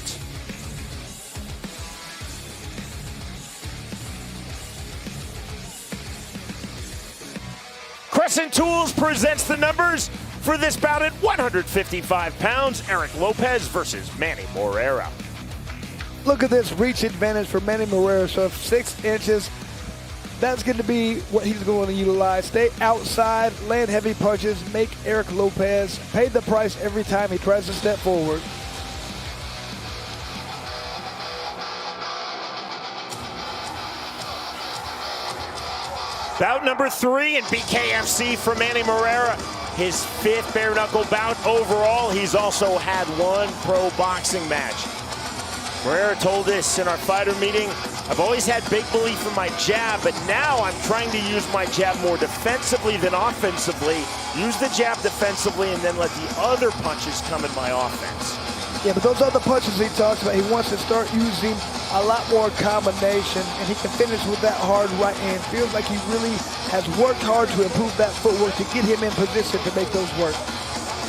Crescent Tools presents the numbers for this bout at 155 pounds. Eric Lopez versus Manny Moreira. Look at this reach advantage for Manny Moreira. So 6 inches, that's going to be what he's going to utilize. Stay outside, land heavy punches, make Eric Lopez pay the price every time he tries to step forward. Bout number 3 in BKFC for Manny Moreira. His 5th bare knuckle bout overall. He's also had 1 pro boxing match. Moreira told us in our fighter meeting, I've always had big belief in my jab, but now I'm trying to use my jab more defensively than offensively. Use the jab defensively and then let the other punches come in my offense. Yeah, but those other punches he talks about, he wants to start using a lot more combination, and he can finish with that hard right hand. Feels like he really has worked hard to improve that footwork to get him in position to make those work.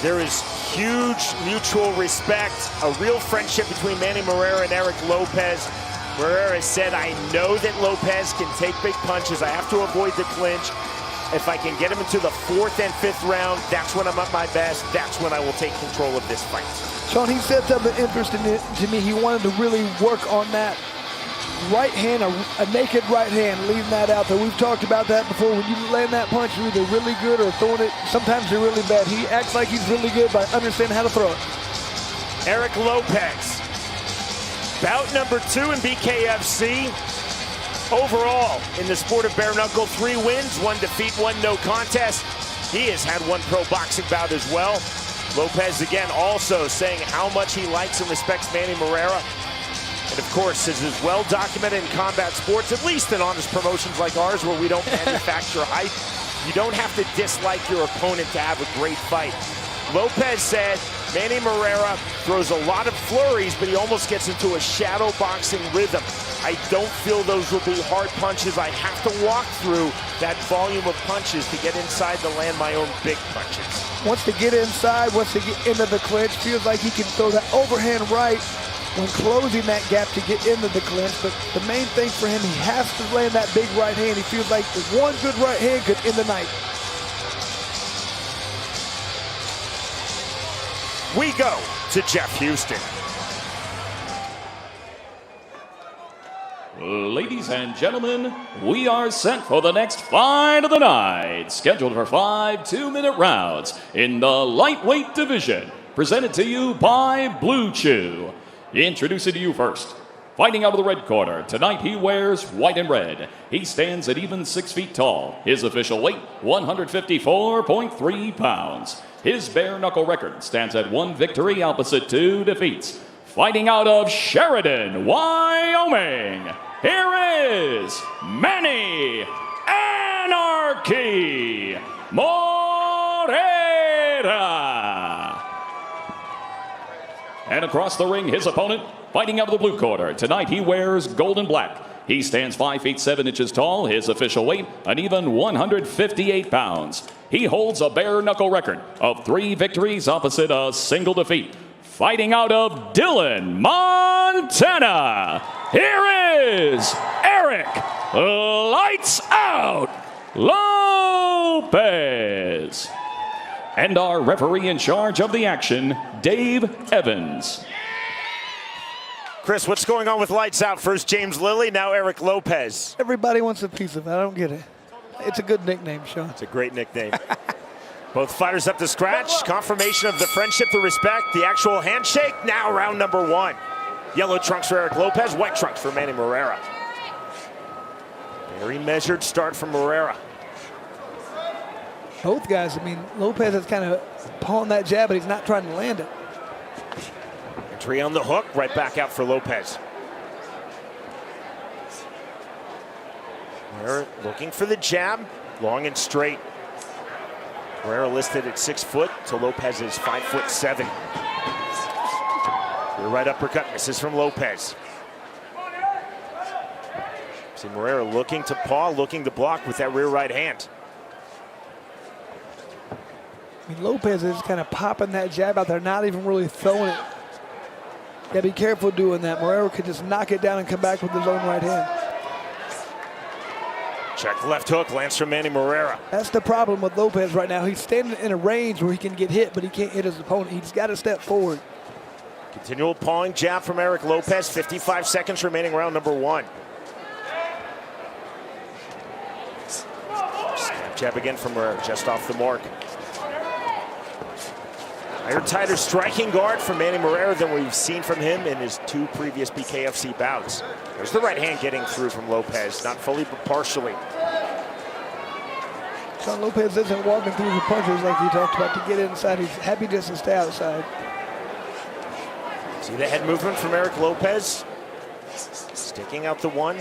There is huge mutual respect, a real friendship between Manny Moreira and Eric Lopez. Moreira said, I know that Lopez can take big punches. I have to avoid the clinch. If I can get him into the 4th and 5th round, that's when I'm at my best. That's when I will take control of this fight. Sean, he said something interesting to me. He wanted to really work on that right hand, a naked right hand, leaving that out there. We've talked about that before. When you land that punch, you're either really good or throwing it. Sometimes you're really bad. He acts like he's really good by understanding how to throw it. Eric Lopez, bout number 2 in BKFC. Overall, in the sport of bare knuckle, 3 wins, 1 defeat, 1 no contest. He has had 1 pro boxing bout as well. Lopez again also saying how much he likes and respects Manny Moreira. And of course, this is well documented in combat sports, at least in honest promotions like ours where we don't manufacture hype. You don't have to dislike your opponent to have a great fight. Lopez said Manny Moreira throws a lot of flurries, but he almost gets into a shadow boxing rhythm. I don't feel those will be hard punches. I have to walk through that volume of punches to get inside to land my own big punches. Wants to get inside, wants to get into the clinch. Feels like he can throw that overhand right when closing that gap to get into the clinch. But the main thing for him, he has to land that big right hand. He feels like the 1 good right hand could end the night. We go to Jeff Houston. Ladies and gentlemen, we are set for the next fight of the night, scheduled for 5 2-minute rounds in the lightweight division, presented to you by Blue Chew. Introducing to you first, fighting out of the red corner, tonight he wears white and red. He stands at even 6 feet tall. His official weight, 154.3 pounds. His bare knuckle record stands at 1 victory opposite 2 defeats. Fighting out of Sheridan, Wyoming, here is Manny Anarchy Moreira. And across the ring, his opponent, fighting out of the blue corner. Tonight he wears gold and black. He stands 5 feet 7 inches tall. His official weight, an even 158 pounds. He holds a bare knuckle record of 3 victories opposite a single defeat. Fighting out of Dillon, Montana, here is Eric Lights Out Lopez. And our referee in charge of the action, Dave Evans. Chris, what's going on with Lights Out? First James Lilly, now Eric Lopez. Everybody wants a piece of it. I don't get it. It's a good nickname, Sean. It's a great nickname. Both fighters up to scratch. Confirmation of the friendship, the respect, the actual handshake. Now round number 1. Yellow trunks for Eric Lopez, white trunks for Manny Moreira. Very measured start from Moreira. Both guys, I mean, Lopez is kind of pawing that jab, but he's not trying to land it. Entry on the hook, right back out for Lopez. Moreira looking for the jab, long and straight. Moreira listed at 6 foot, so Lopez is 5'7". The right uppercut misses from Lopez. See Moreira looking to paw, looking to block with that rear right hand. I mean, Lopez is kind of popping that jab out there, not even really throwing it. Yeah, be careful doing that. Moreira could just knock it down and come back with his own right hand. Check left hook, lands from Manny Moreira. That's the problem with Lopez right now. He's standing in a range where he can get hit, but he can't hit his opponent. He's got to step forward. Continual pawing jab from Eric Lopez. 55 seconds remaining, round number 1. Snap jab again from Moreira, just off the mark. Higher, tighter striking guard from Manny Moreira than we've seen from him in his 2 previous BKFC bouts. There's the right hand getting through from Lopez, not fully but partially. Sean Lopez isn't walking through the punches like he talked about to get inside. He's happy just to stay outside. See the head movement from Eric Lopez. Sticking out the one.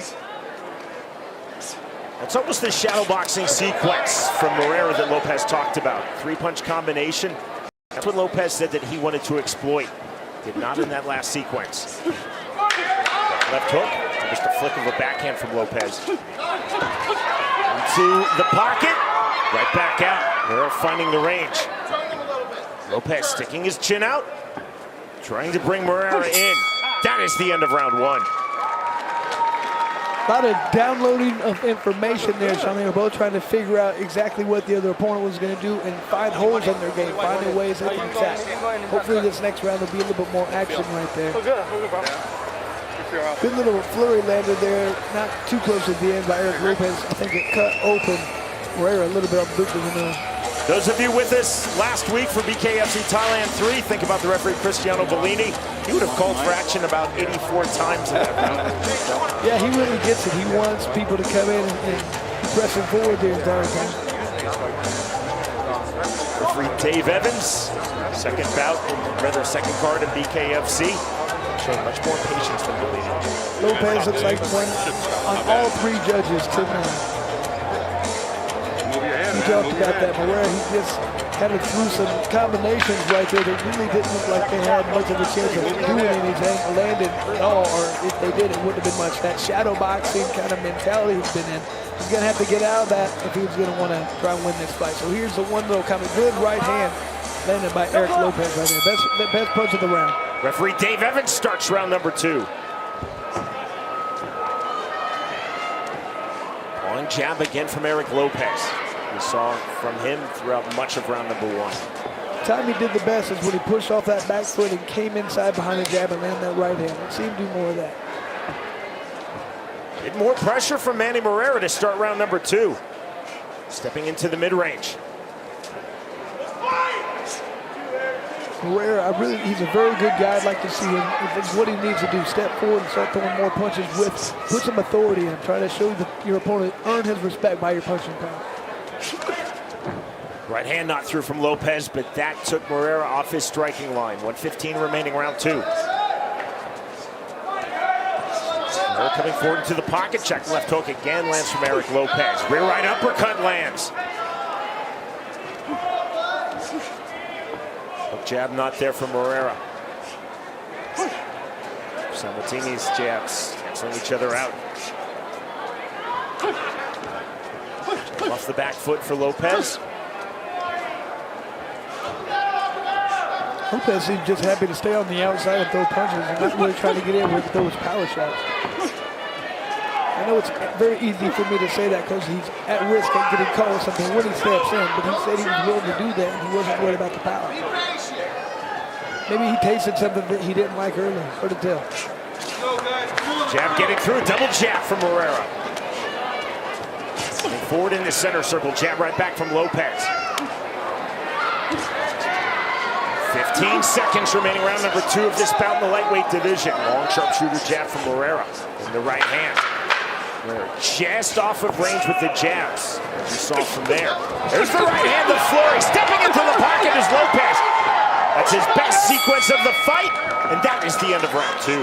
That's almost the shadow boxing sequence from Moreira that Lopez talked about. 3-punch combination. That's what Lopez said that he wanted to exploit. Did not in that last sequence. Left hook, just a flick of a backhand from Lopez. Into the pocket, right back out. Moreira finding the range. Lopez sticking his chin out, trying to bring Moreira in. That is the end of round 1. A lot of downloading of information there, Sean. They were both trying to figure out exactly what the other opponent was going to do and find holes in their game, finding ways they can attack. Hopefully this next round will be a little bit more action right there. Good little flurry landed there, not too close at the end by Eric Lopez. I think it cut open Moreira a little bit off the boot of the nose. Those of you with us last week for BKFC Thailand 3, think about the referee Cristiano Bellini. He would have called for action about 84 times in that round. Yeah, he really gets it. He wants people to come in and press him forward the entire time. Referee Dave Evans, second bout, rather second card in BKFC. Showing much more patience than Bellini. Lopez looks like one on all 3 judges tonight. He talked about that, Moreira, he just kind of threw some combinations right there that really didn't look like they had much of a chance of doing anything, landed at all, or if they did, it wouldn't have been much. That shadow boxing kind of mentality he's been in. He's going to have to get out of that if he was going to want to try and win this fight. So here's the one little kind of good right hand landed by Eric Lopez right there. Best punch of the round. Referee Dave Evans starts round number 2. Pawing jab again from Eric Lopez. We saw from him throughout much of round number 1. The time he did the best is when he pushed off that back foot and came inside behind the jab and landed that right hand. Let's see him do more of that. Bit more pressure from Manny Moreira to start round number 2. Stepping into the mid-range. Moreira, he's a very good guy. I'd like to see him. It's what he needs to do. Step forward and start throwing more punches put some authority in. Try to show your opponent, earn his respect by your punching power. Right hand not through from Lopez, but that took Moreira off his striking line. 1:15 remaining, round 2. Moreira coming forward into the pocket. Check left hook again, lands from Eric Lopez. Rear right uppercut lands. Hook jab not there from Moreira. Simultaneous jabs canceling each other out. Off the back foot for Lopez. Lopez is just happy to stay on the outside and throw punches and not really trying to get in with those power shots. I know it's very easy for me to say that because he's at risk of getting caught with something when he steps in, but he said he was willing to do that and he wasn't worried about the power. Maybe he tasted something that he didn't like earlier, hard to tell. Jab getting through, double jab from Moreira. Forward in the center circle, jab right back from Lopez. 15 seconds remaining, round number 2 of this bout in the lightweight division. Long sharpshooter jab from Moreira in the right hand. Moreira just off of range with the jabs, as you saw from there. There's the right hand of Flory, stepping into the pocket is Lopez. That's his best sequence of the fight, and that is the end of round 2.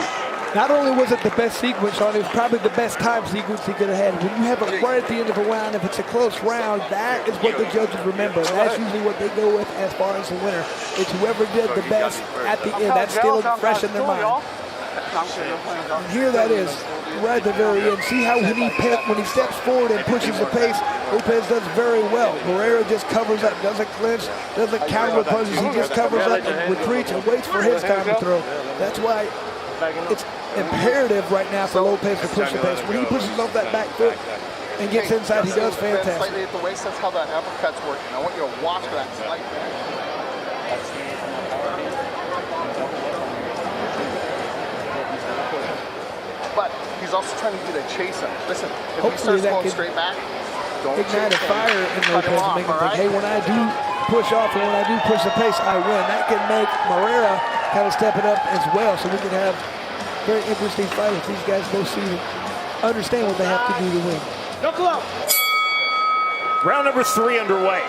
Not only was it the best sequence, Sean, it was probably the best time sequence he could have had. When you have it right at the end of a round, if it's a close round, that is what the judges remember. That's usually what they go with as far as the winner. It's whoever did the best at the end. That's still fresh in their mind. And here that is, right at the very end. See how when he steps forward and pushes the pace, Lopez does very well. Moreira just covers up, doesn't clinch, doesn't counter with punches. He just covers up and retreats and waits for his time to throw. That's why it's imperative right now for Lopez to push the pace. When he pushes off that back foot and gets inside, he does fantastic. Slightly at the waist, that's how that uppercut's working. I want you to watch for that slight. But he's also trying to get a chase him. Listen, if he starts going straight back, don't ignite a fire in Lopez to make him think, hey, when I do push off and when I do push the pace, I win. That can make Moreira kind of step it up as well, so we can have very interesting fight if these guys both see and understand what they have to do to win. Knuckle up. Round number 3 underway.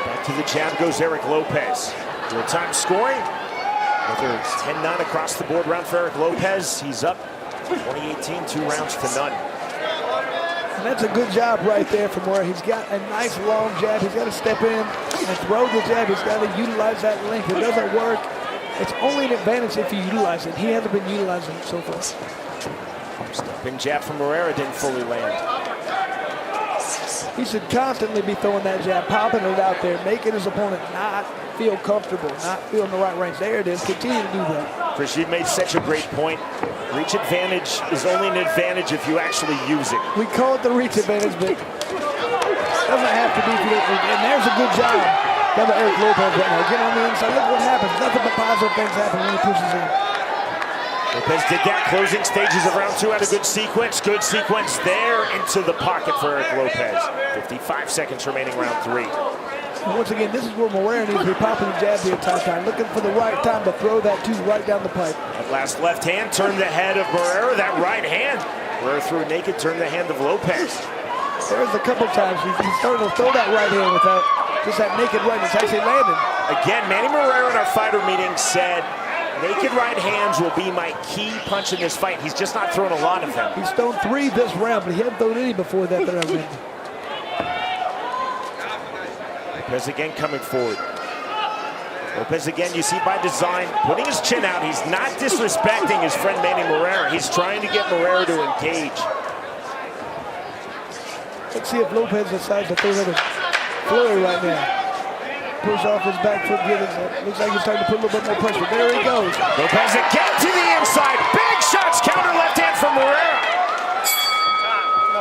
Back to the jab goes Eric Lopez. Real-time scoring. Whether it's 10-9 across the board round for Eric Lopez, he's up 2018, 2 rounds to none. And that's a good job right there from where he's got a nice long jab. He's got to step in and throw the jab. He's got to utilize that length. It doesn't work. It's only an advantage if you utilize it. He hasn't been utilizing it so far. Stepping jab from Moreira didn't fully land. He should constantly be throwing that jab, popping it out there, making his opponent not feel comfortable, not feel in the right range. There it is. Continue to do that. Chris, you made such a great point. Reach advantage is only an advantage if you actually use it. We call it the reach advantage, but it doesn't have to be. And there's a good job by Eric Lopez right now. Get on the inside. Look what happens. Nothing but positive things happen when he pushes in. Lopez did that. Closing stages of round 2 had a good sequence. Good sequence there into the pocket for Eric Lopez. 55 seconds remaining round 3. And once again, this is where Moreira needs to be popping the jab the entire time, looking for the right time to throw that 2 right down the pipe. That last left hand turned the head of Moreira. That right hand, Moreira threw naked, turned the hand of Lopez. There's a couple times he's starting to throw that right hand without just that naked right. It's actually landing. Again, Manny Moreira in our fighter meeting said, naked right hands will be my key punch in this fight. He's just not throwing a lot of them. He's thrown 3 this round, but he hadn't thrown any before that I win. Lopez again coming forward. Lopez again, you see by design, putting his chin out. He's not disrespecting his friend Manny Moreira. He's trying to get Moreira to engage. Let's see if Lopez decides to throw another flurry right now. Push off his back foot, looks like he's starting to put a little bit more pressure. There he goes. Lopez again to the inside. Big shots, counter left hand from Moreira.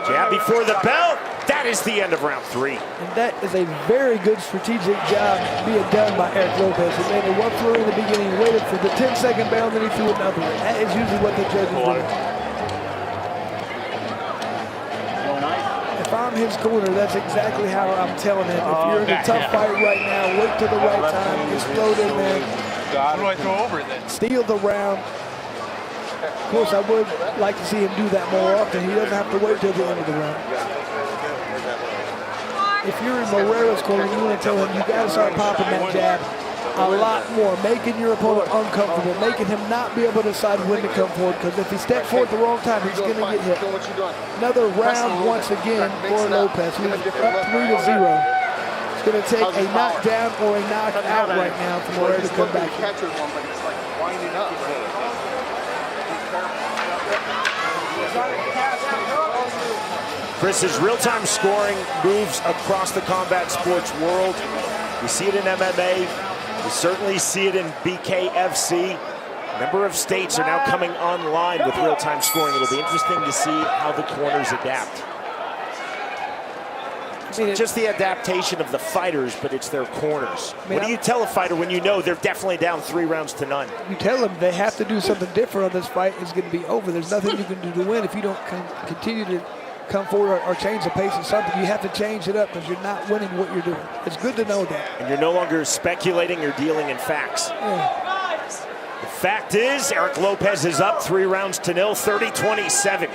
Jab before the belt. That is the end of round 3. And that is a very good strategic job being done by Eric Lopez. He made a 1 flurry in the beginning, waited for the 10-second bell, and then he threw another one. That is usually what the judges do. If I'm his corner, that's exactly how I'm telling him. If you're in a tough fight right now, wait till the right time, explode in there. What do I throw over then? Steal the round. Of course, I would like to see him do that more often. He doesn't have to wait till the end of the round. If you're in Moreira's corner, you want to tell him you got to start popping that jab a lot more, making your opponent uncomfortable, making him not be able to decide when to come forward, because if he steps forward the wrong time, he's going to get hit. Another round once again for Lopez, who's up 3-0. It's going to take a knockdown or a knockout right now for Moreira to come back. Chris's real-time scoring moves across the combat sports world. We see it in MMA. We certainly see it in BKFC. A number of states are now coming online with real-time scoring. It'll be interesting to see how the corners adapt. It's not just the adaptation of the fighters, but it's their corners. What do you tell a fighter when you know they're definitely down 3 rounds to none? You tell them they have to do something different or this fight is going to be over. There's nothing you can do to win if you don't continue to come forward or change the pace of something. You have to change it up because you're not winning what you're doing. It's good to know that. And you're no longer speculating or dealing in facts. Yeah. The fact is, Eric Lopez is up 3 rounds to nil, 30-27.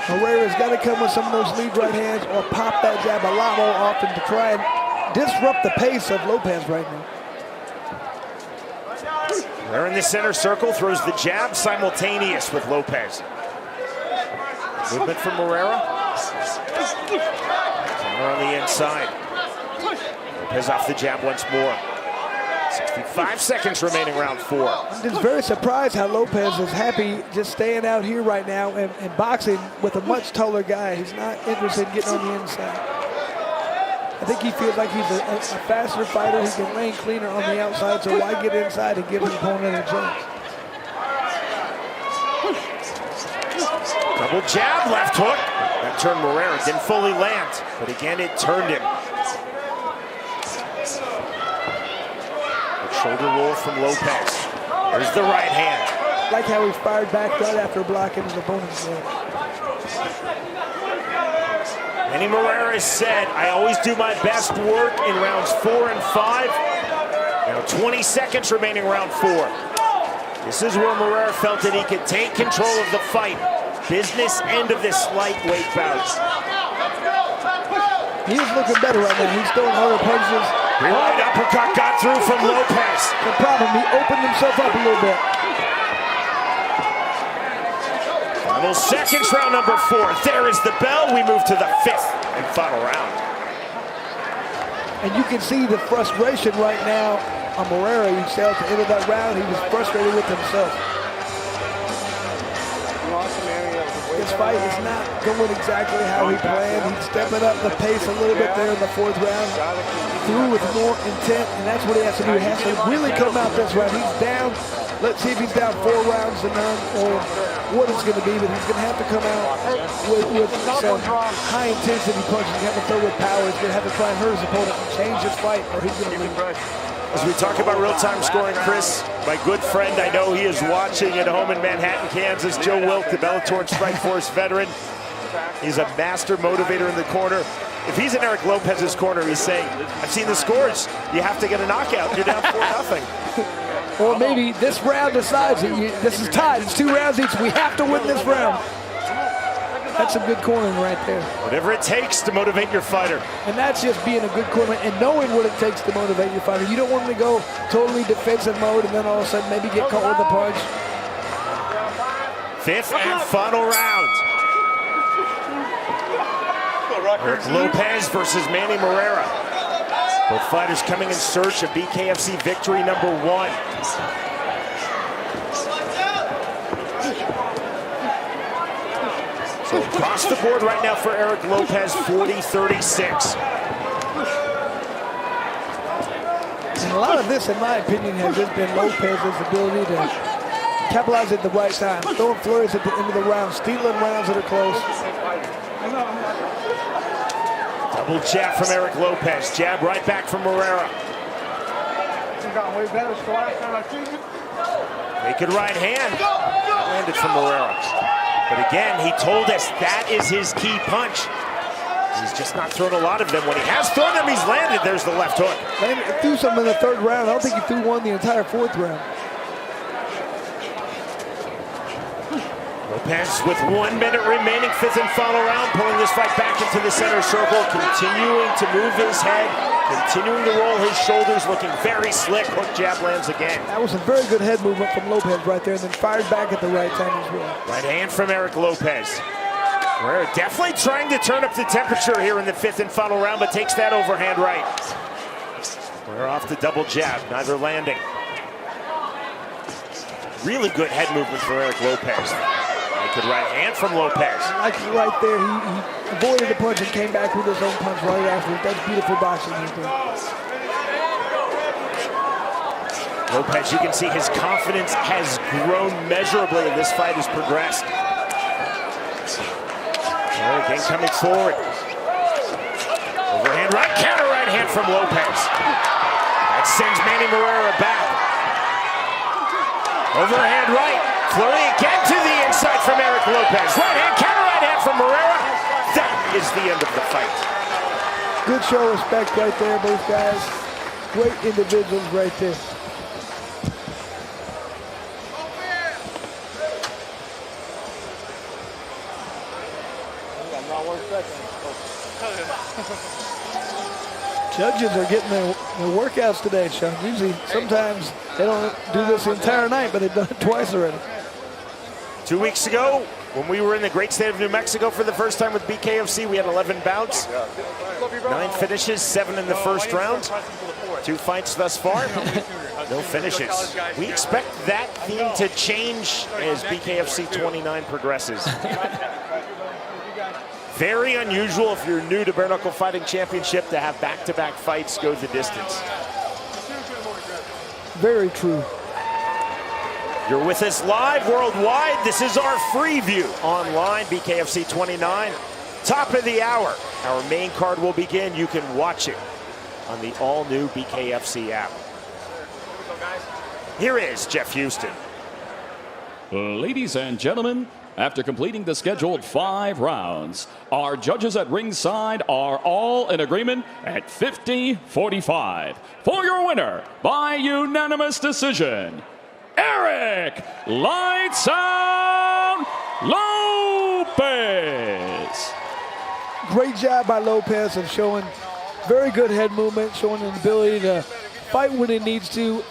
Moreira's got to come with some of those lead right hands or pop that jab a lot more often to try and disrupt the pace of Lopez right now. They're in the center circle, throws the jab simultaneous with Lopez. Movement from Moreira. Counter on the inside. Lopez off the jab once more. 65 seconds remaining round 4. I'm just very surprised how Lopez is happy just staying out here right now and boxing with a much taller guy. He's not interested in getting on the inside. I think he feels like he's a faster fighter. He can lane cleaner on the outside, so why get inside and give his opponent a chance? Double jab, left hook. That turned Moreira, didn't fully land, but again it turned him. The shoulder roll from Lopez. There's the right hand. I like how he fired back right after blocking his opponent's leg. Manny Moreira said, I always do my best work in rounds 4 and 5. Now 20 seconds remaining round 4. This is where Moreira felt that he could take control of the fight. Business end of this lightweight bout. He's looking better right now. He's throwing harder punches. Right uppercut got through from Lopez. The problem, he opened himself up a little bit. Final seconds, round number 4. There is the bell. We move to the 5th and final round. And you can see the frustration right now on Moreira. You saw at the end of that round, he was frustrated with himself. This fight is not going exactly how he planned. He's stepping up the pace a little bit there in the 4th round. Threw with more intent, and that's what he has to do. He has to really come out this round. He's down. Let's see if he's down 4 rounds to none or what it's going to be, but he's going to have to come out with some high intensity punches. He's going to have to throw with power. He's going to have to try and hurt his opponent and change his fight, or he's going to lose. As we talk about real-time scoring, Chris, my good friend, I know he is watching at home in Manhattan, Kansas, Joe Wilk, the Bellator and Strikeforce veteran. He's a master motivator in the corner. If he's in Eric Lopez's corner, he's saying, I've seen the scores. You have to get a knockout. You're down 4-0. Or maybe this round decides it. This is tied. It's 2 rounds each. We have to win this round. That's some good cornering right there. Whatever it takes to motivate your fighter. And that's just being a good corner and knowing what it takes to motivate your fighter. You don't want him to go totally defensive mode and then all of a sudden maybe get caught with a punch. 5th and final round. Eric Lopez versus Manny Moreira. Both fighters coming in search of BKFC victory number 1. So across the board right now for Eric Lopez, 40-36. And a lot of this, in my opinion, has just been Lopez's ability to capitalize at the right time, throwing flurries at the end of the round, stealing rounds that are close. Double jab from Eric Lopez. Jab right back from Moreira. Naked right hand. Landed from Moreira. But again, he told us that is his key punch. He's just not thrown a lot of them. When he has thrown them, he's landed. There's the left hook. Landed, threw some in the 3rd round. I don't think he threw one the entire 4th round. Lopez with 1 minute remaining, 5th and final round, pulling this fight back into the center circle, continuing to move his head, continuing to roll his shoulders, looking very slick. Hook jab lands again. That was a very good head movement from Lopez right there, and then fired back at the right time as well. Right hand from Eric Lopez. We're definitely trying to turn up the temperature here in the 5th and final round, but takes that overhand right. We're off the double jab, neither landing. Really good head movement for Eric Lopez. Good right hand from Lopez. Like right there, he avoided the punch and came back with his own punch right after. That's beautiful boxing right there. Lopez, you can see his confidence has grown measurably as this fight has progressed. Again coming forward. Overhand right, counter right hand from Lopez. That sends Manny Moreira back. Overhand right. Flurry again to the inside from Eric Lopez. Right hand, counter right hand from Moreira. That is the end of the fight. Good show of respect right there, both guys. Great individuals right there. Judges are getting their workouts today, Sean. Usually, sometimes they don't do this the entire night, but they've done it twice already. 2 weeks ago, When we were in the great state of New Mexico for the first time with BKFC, we had 11 bouts, 9 finishes, 7 in the first round. 2 fights thus far, no finishes. We expect that theme to change as BKFC 29 progresses. Very unusual if you're new to Bare Knuckle Fighting Championship to have back-to-back fights go the distance. Very true. You're with us live worldwide. This is our free view online, BKFC 29. Top of the hour. Our main card will begin. You can watch it on the all-new BKFC app. Here is Jeff Houston. Ladies and gentlemen, after completing the scheduled 5 rounds, our judges at ringside are all in agreement at 50-45. For your winner, by unanimous decision, Eric Lights Out Lopez. Great job by Lopez of showing very good head movement, showing an ability to fight when it needs to.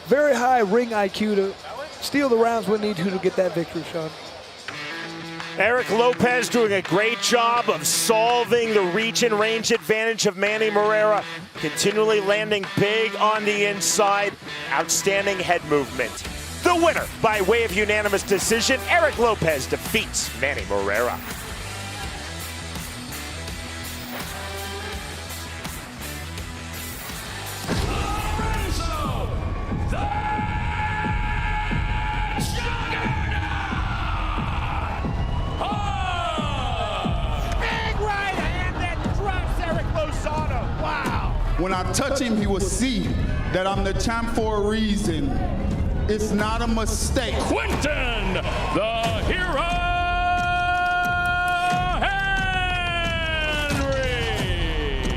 Very high ring IQ to steal the rounds when need to get that victory, Sean. Eric Lopez doing a great job of solving the reach and range advantage of Manny Moreira, continually landing big on the inside. Outstanding head movement. The winner, by way of unanimous decision, Eric Lopez defeats Manny Moreira. When I touch him, he will see that I'm the champ for a reason. It's not a mistake. Quinton, the hero, Henry.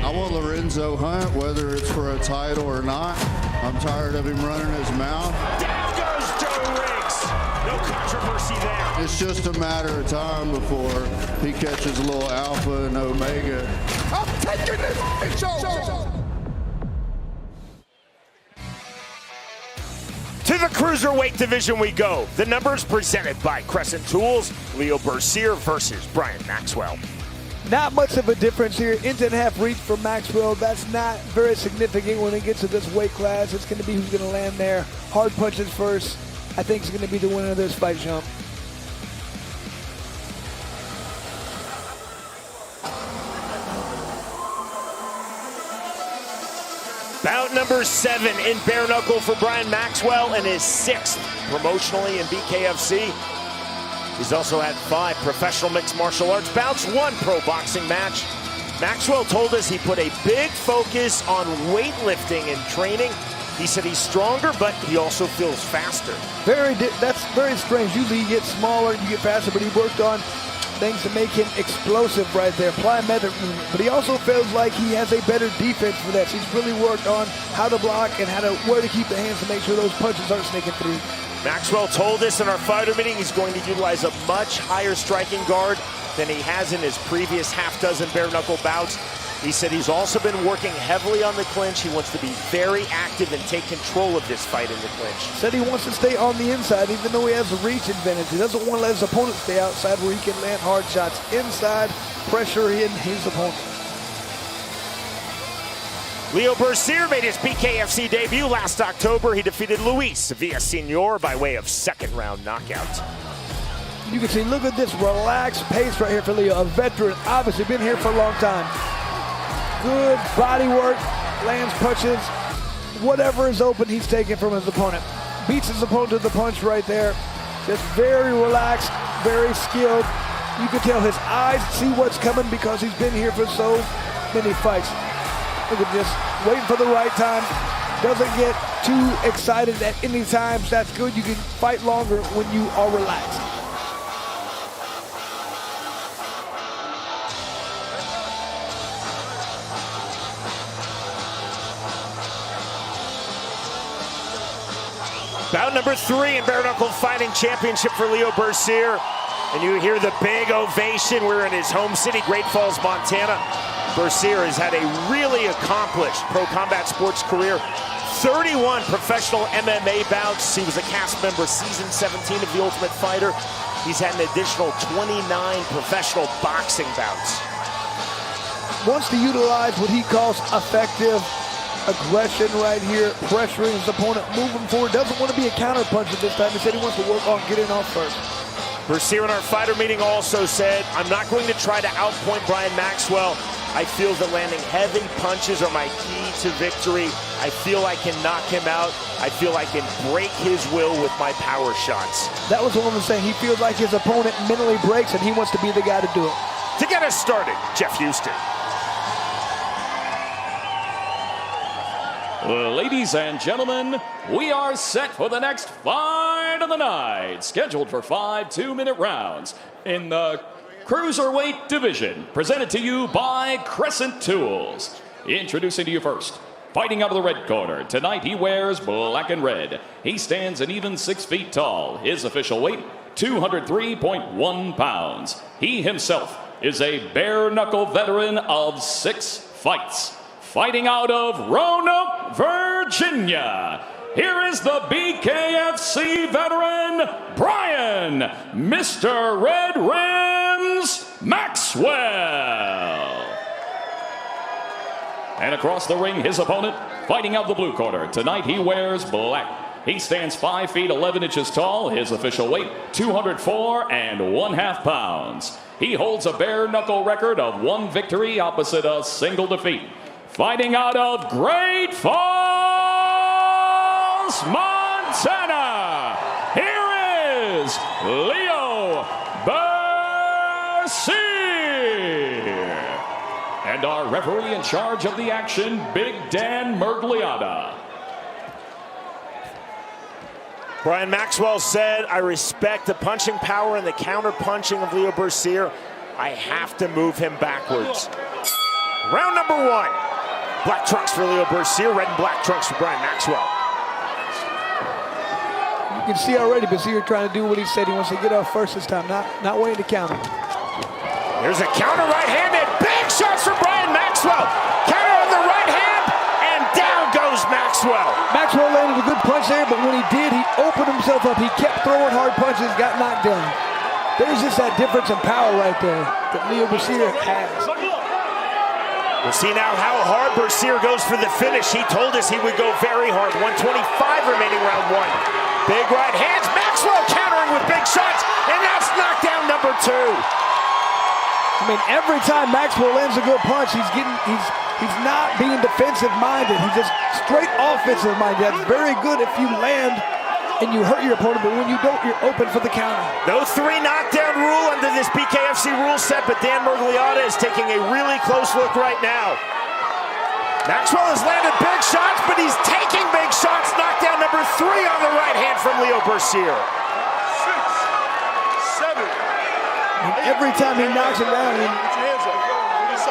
I want Lorenzo Hunt, whether it's for a title or not. I'm tired of him running his mouth. Down goes Joe Riggs. No controversy there. It's just a matter of time before he catches a little alpha and omega. I'm taking this show. To the cruiserweight division we go. The numbers presented by Crescent Tools. Leo Berser versus Brian Maxwell. Not much of a difference here. Inch and a half reach for Maxwell. That's not very significant when it gets to this weight class. It's going to be who's going to land there. Hard punches first. I think it's going to be the winner of this fight, Jump. Bout number 7 in bare knuckle for Brian Maxwell and his 6th promotionally in BKFC. He's also had 5 professional mixed martial arts bouts, 1 pro boxing match. Maxwell told us he put a big focus on weightlifting and training. He said he's stronger, but he also feels faster. That's very strange. Usually you get smaller, you get faster, but he worked on things to make him explosive right there, apply method, but he also feels like he has a better defense for that. So he's really worked on how to block and where to keep the hands to make sure those punches aren't sneaking through. Maxwell told us in our fighter meeting he's going to utilize a much higher striking guard than he has in his previous half-dozen bare knuckle bouts. He said he's also been working heavily on the clinch. He wants to be very active and take control of this fight in the clinch. Said he wants to stay on the inside even though he has a reach advantage. He doesn't want to let his opponent stay outside where he can land hard shots inside, pressure in his opponent. Leo Berser made his BKFC debut last October. He defeated Luis Villasenor by way of 2nd round knockout. You can see, look at this relaxed pace right here for Leo, a veteran, obviously been here for a long time. Good body work, lands punches, whatever is open he's taking from his opponent. Beats his opponent to the punch right there. Just very relaxed, very skilled. You can tell his eyes see what's coming because he's been here for so many fights. Look at this, waiting for the right time. Doesn't get too excited at any times. That's good. You can fight longer when you are relaxed. Bout number 3 in bare knuckle fighting championship for Leo Berser. And you hear the big ovation. We're in his home city, Great Falls, Montana. Berser has had a really accomplished pro combat sports career. 31 professional MMA bouts. He was a cast member season 17 of The Ultimate Fighter. he's had an additional 29 professional boxing bouts. Wants to utilize what he calls effective aggression right here, pressuring his opponent, moving forward. Doesn't want to be a counter puncher this time. He said he wants to work on getting off first. Berser in our fighter meeting also said, I'm not going to try to outpoint Brian Maxwell. I feel that landing heavy punches are my key to victory. I feel I can knock him out. I feel I can break his will with my power shots. That was what I was saying. He feels like his opponent mentally breaks and he wants to be the guy to do it. To get us started, Jeff Houston. Ladies and gentlemen, we are set for the next fight of the night, scheduled for 5 2-minute rounds in the Cruiserweight division, presented to you by Crescent Tools. Introducing to you first, fighting out of the red corner. Tonight he wears black and red. He stands an even 6 feet tall. His official weight, 203.1 pounds. He himself is a bare knuckle veteran of 6 fights. Fighting out of Roanoke, Virginia, here is the BKFC veteran, Brian, Mr. Red Rims Maxwell. And across the ring, his opponent, fighting out the blue corner. Tonight he wears black. He stands 5 feet 11 inches tall. His official weight, 204.5 pounds. He holds a bare knuckle record of 1 victory opposite a single defeat. Fighting out of Great Falls, Montana, here is Leo Berser. And our referee in charge of the action, Big Dan Mergliata. Brian Maxwell said, I respect the punching power and the counter punching of Leo Berser. I have to move him backwards. Round number 1. Black trunks for Leo Berser, red and black trunks for Brian Maxwell. You can see already Berser trying to do what he said. He wants to get off first this time, not waiting to counter. There's a counter right-handed. Big shots for Brian Maxwell. Counter on the right hand, and down goes Maxwell. Maxwell landed a good punch there, but when he did, he opened himself up. He kept throwing hard punches, got knocked down. There's just that difference in power right there that Leo Berser has. We'll see now how hard Berser goes for the finish. He told us he would go very hard. 125 remaining round 1. Big right hands. Maxwell countering with big shots, and that's knockdown number 2. I mean, every time Maxwell lands a good punch, he's not being defensive minded. He's just straight offensive minded. That's very good if you land and you hurt your opponent, but when you don't, you're open for the counter. No 3 knockdown rule under this BKFC rule set, but Dan Mergliata is taking a really close look right now. Maxwell has landed big shots, but he's taking big shots. Knockdown number 3 on the right hand from Leo Berser. 6, 7. And every time he knocks him down,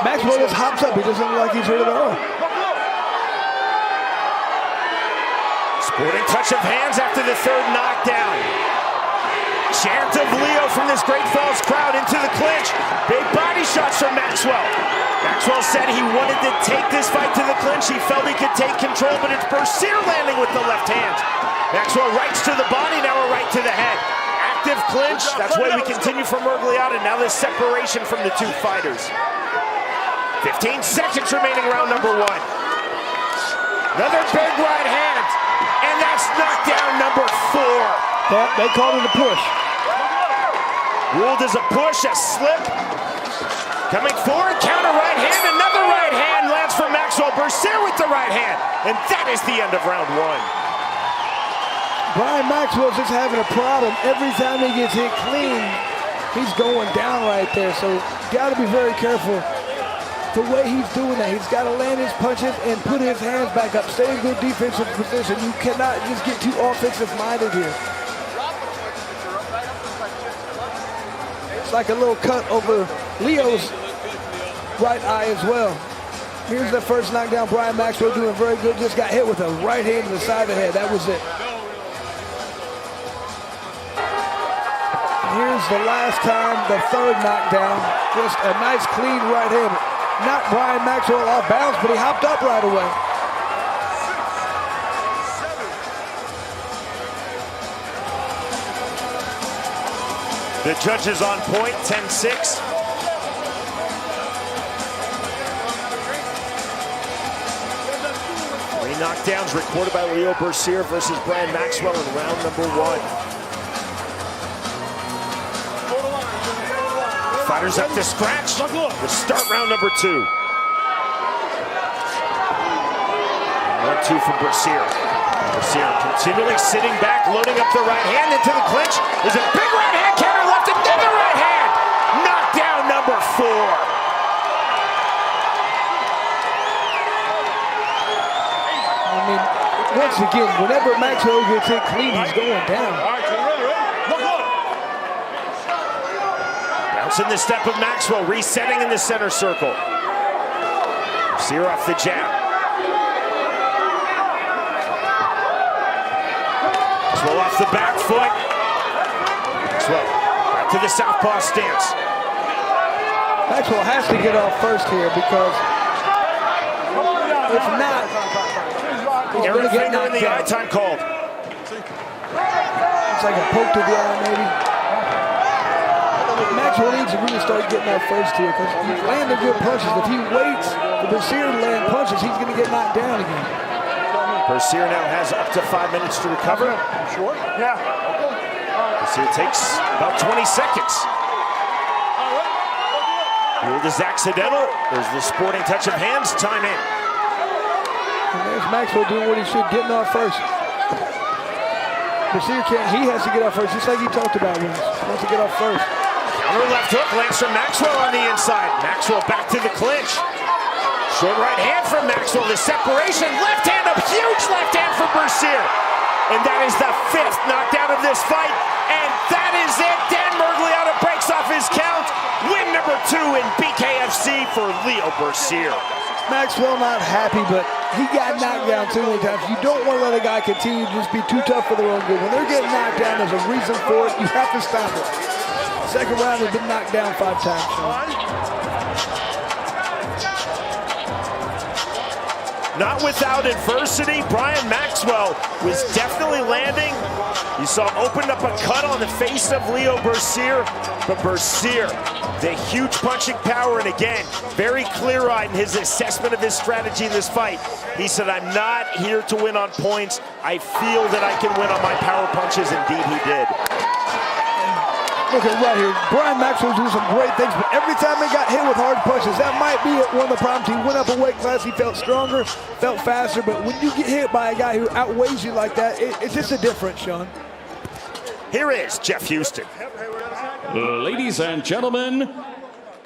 Maxwell just hops up. He doesn't look like he's hurt at all. Sporting touch of hands after the 3rd knockdown. Chant of Leo from this Great Falls crowd into the clinch. Big body shots from Maxwell. Maxwell said he wanted to take this fight to the clinch. He felt he could take control, but it's Berser landing with the left hand. Maxwell rights to the body, now a right to the head. Active clinch, that's why we continue from Mergliata. Now this separation from the 2 fighters. 15 seconds remaining round number 1. Another big right hand. And that's knockdown number 4. They called it a push. Ruled as a push, a slip. Coming forward, counter right hand. Another right hand lands from Maxwell. Berser with the right hand. And that is the end of round 1. Brian Maxwell's just having a problem. Every time he gets hit clean, he's going down right there. So got to be very careful. The way he's doing that, he's got to land his punches and put his hands back up. Stay in good defensive position. You cannot just get too offensive minded here. It's like a little cut over Leo's right eye as well. Here's the first knockdown. Brian Maxwell doing very good. Just got hit with a right hand to the side of the head. That was it. Here's the last time, the 3rd knockdown. Just a nice clean right hand. Knocked Brian Maxwell off balance, but he hopped up right away. The judges on point, 10-6. Three knockdowns recorded by Leo Berser versus Brian Maxwell in round number 1. Fighters up to scratch to start round number 2. 1-2 from Berser. Berser continually sitting back, loading up the right hand into the clinch. There's a big right hand counter left, another right hand. Knockdown number 4. I mean, once again, whenever Maxwell gets hit clean, he's going down. Bouncing the step of Maxwell, resetting in the center circle. Berser off the jab. Maxwell off the back foot. Maxwell back to the southpaw stance. Maxwell has to get off first here because if not, Aaron finger in the eye, time called. It's like a poke to the eye, maybe. Maxwell needs to really start getting off first here because he's landing good punches. If he waits for Berser to land punches, he's going to get knocked down again. Berser now has up to 5 minutes to recover. Sure? Yeah. Berser takes about 20 seconds. Ruled is accidental. There's the sporting touch of hands. Time in. And there's Maxwell doing what he should, getting off first. Berser can't. He has to get off first, just like he talked about. He wants to get off first. Counter left hook lands from Maxwell on the inside. Maxwell back to the clinch. Short right hand from Maxwell, the separation, left hand, a huge left hand for Berser. And that is the 5th knockdown of this fight. And that is it. Dan Miragliotta breaks off his count. Win number 2 in BKFC for Leo Berser. Maxwell not happy, but he got knocked down too many times. You don't want to let a guy continue to just be too tough for their own good. When they're getting knocked down, there's a reason for it. You have to stop it. Second round has been knocked down 5 times. Not without adversity. Brian Maxwell was definitely landing. You saw him open up a cut on the face of Leo Berser, but Berser, the huge punching power, and again, very clear-eyed in his assessment of his strategy in this fight. He said, I'm not here to win on points. I feel that I can win on my power punches. Indeed, he did. Look at right here. Brian Maxwell's doing some great things, but every time he got hit with hard punches, that might be one of the problems. He went up a weight class, he felt stronger, felt faster, but when you get hit by a guy who outweighs you like that, it's just a difference, Sean. Here is Jeff Houston. Ladies and gentlemen,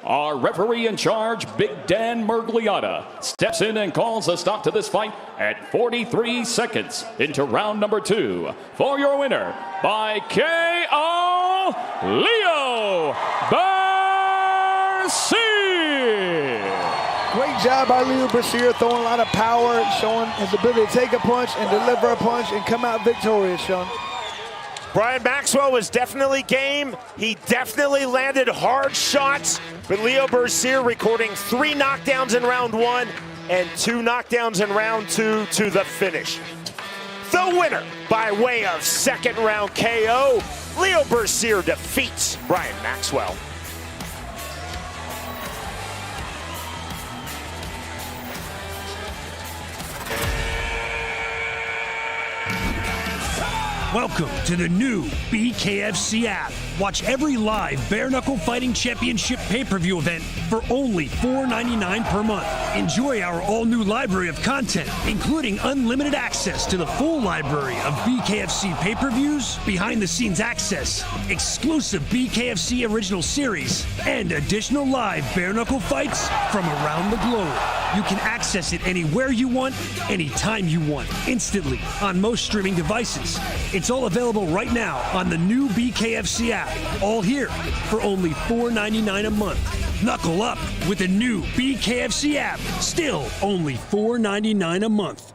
our referee in charge, Big Dan Miragliotta, steps in and calls a stop to this fight at 43 seconds into round number 2. For your winner, by KO, Leo Berser. Great job by Leo Berser, throwing a lot of power, showing his ability to take a punch and deliver a punch and come out victorious, Sean. Brian Maxwell was definitely game. He definitely landed hard shots, but Leo Berser recording 3 knockdowns in round 1 and 2 knockdowns in round 2 to the finish. The winner by way of second round KO, Leo Berser defeats Brian Maxwell. Welcome to the new BKFC app. Watch every live Bare Knuckle Fighting Championship pay-per-view event for only $4.99 per month. Enjoy our all-new library of content, including unlimited access to the full library of BKFC pay-per-views, behind-the-scenes access, exclusive BKFC original series, and additional live Bare Knuckle fights from around the globe. You can access it anywhere you want, anytime you want, instantly on most streaming devices. It's all available right now on the new BKFC app, all here for only $4.99 a month. Knuckle up with the new BKFC app, still only $4.99 a month.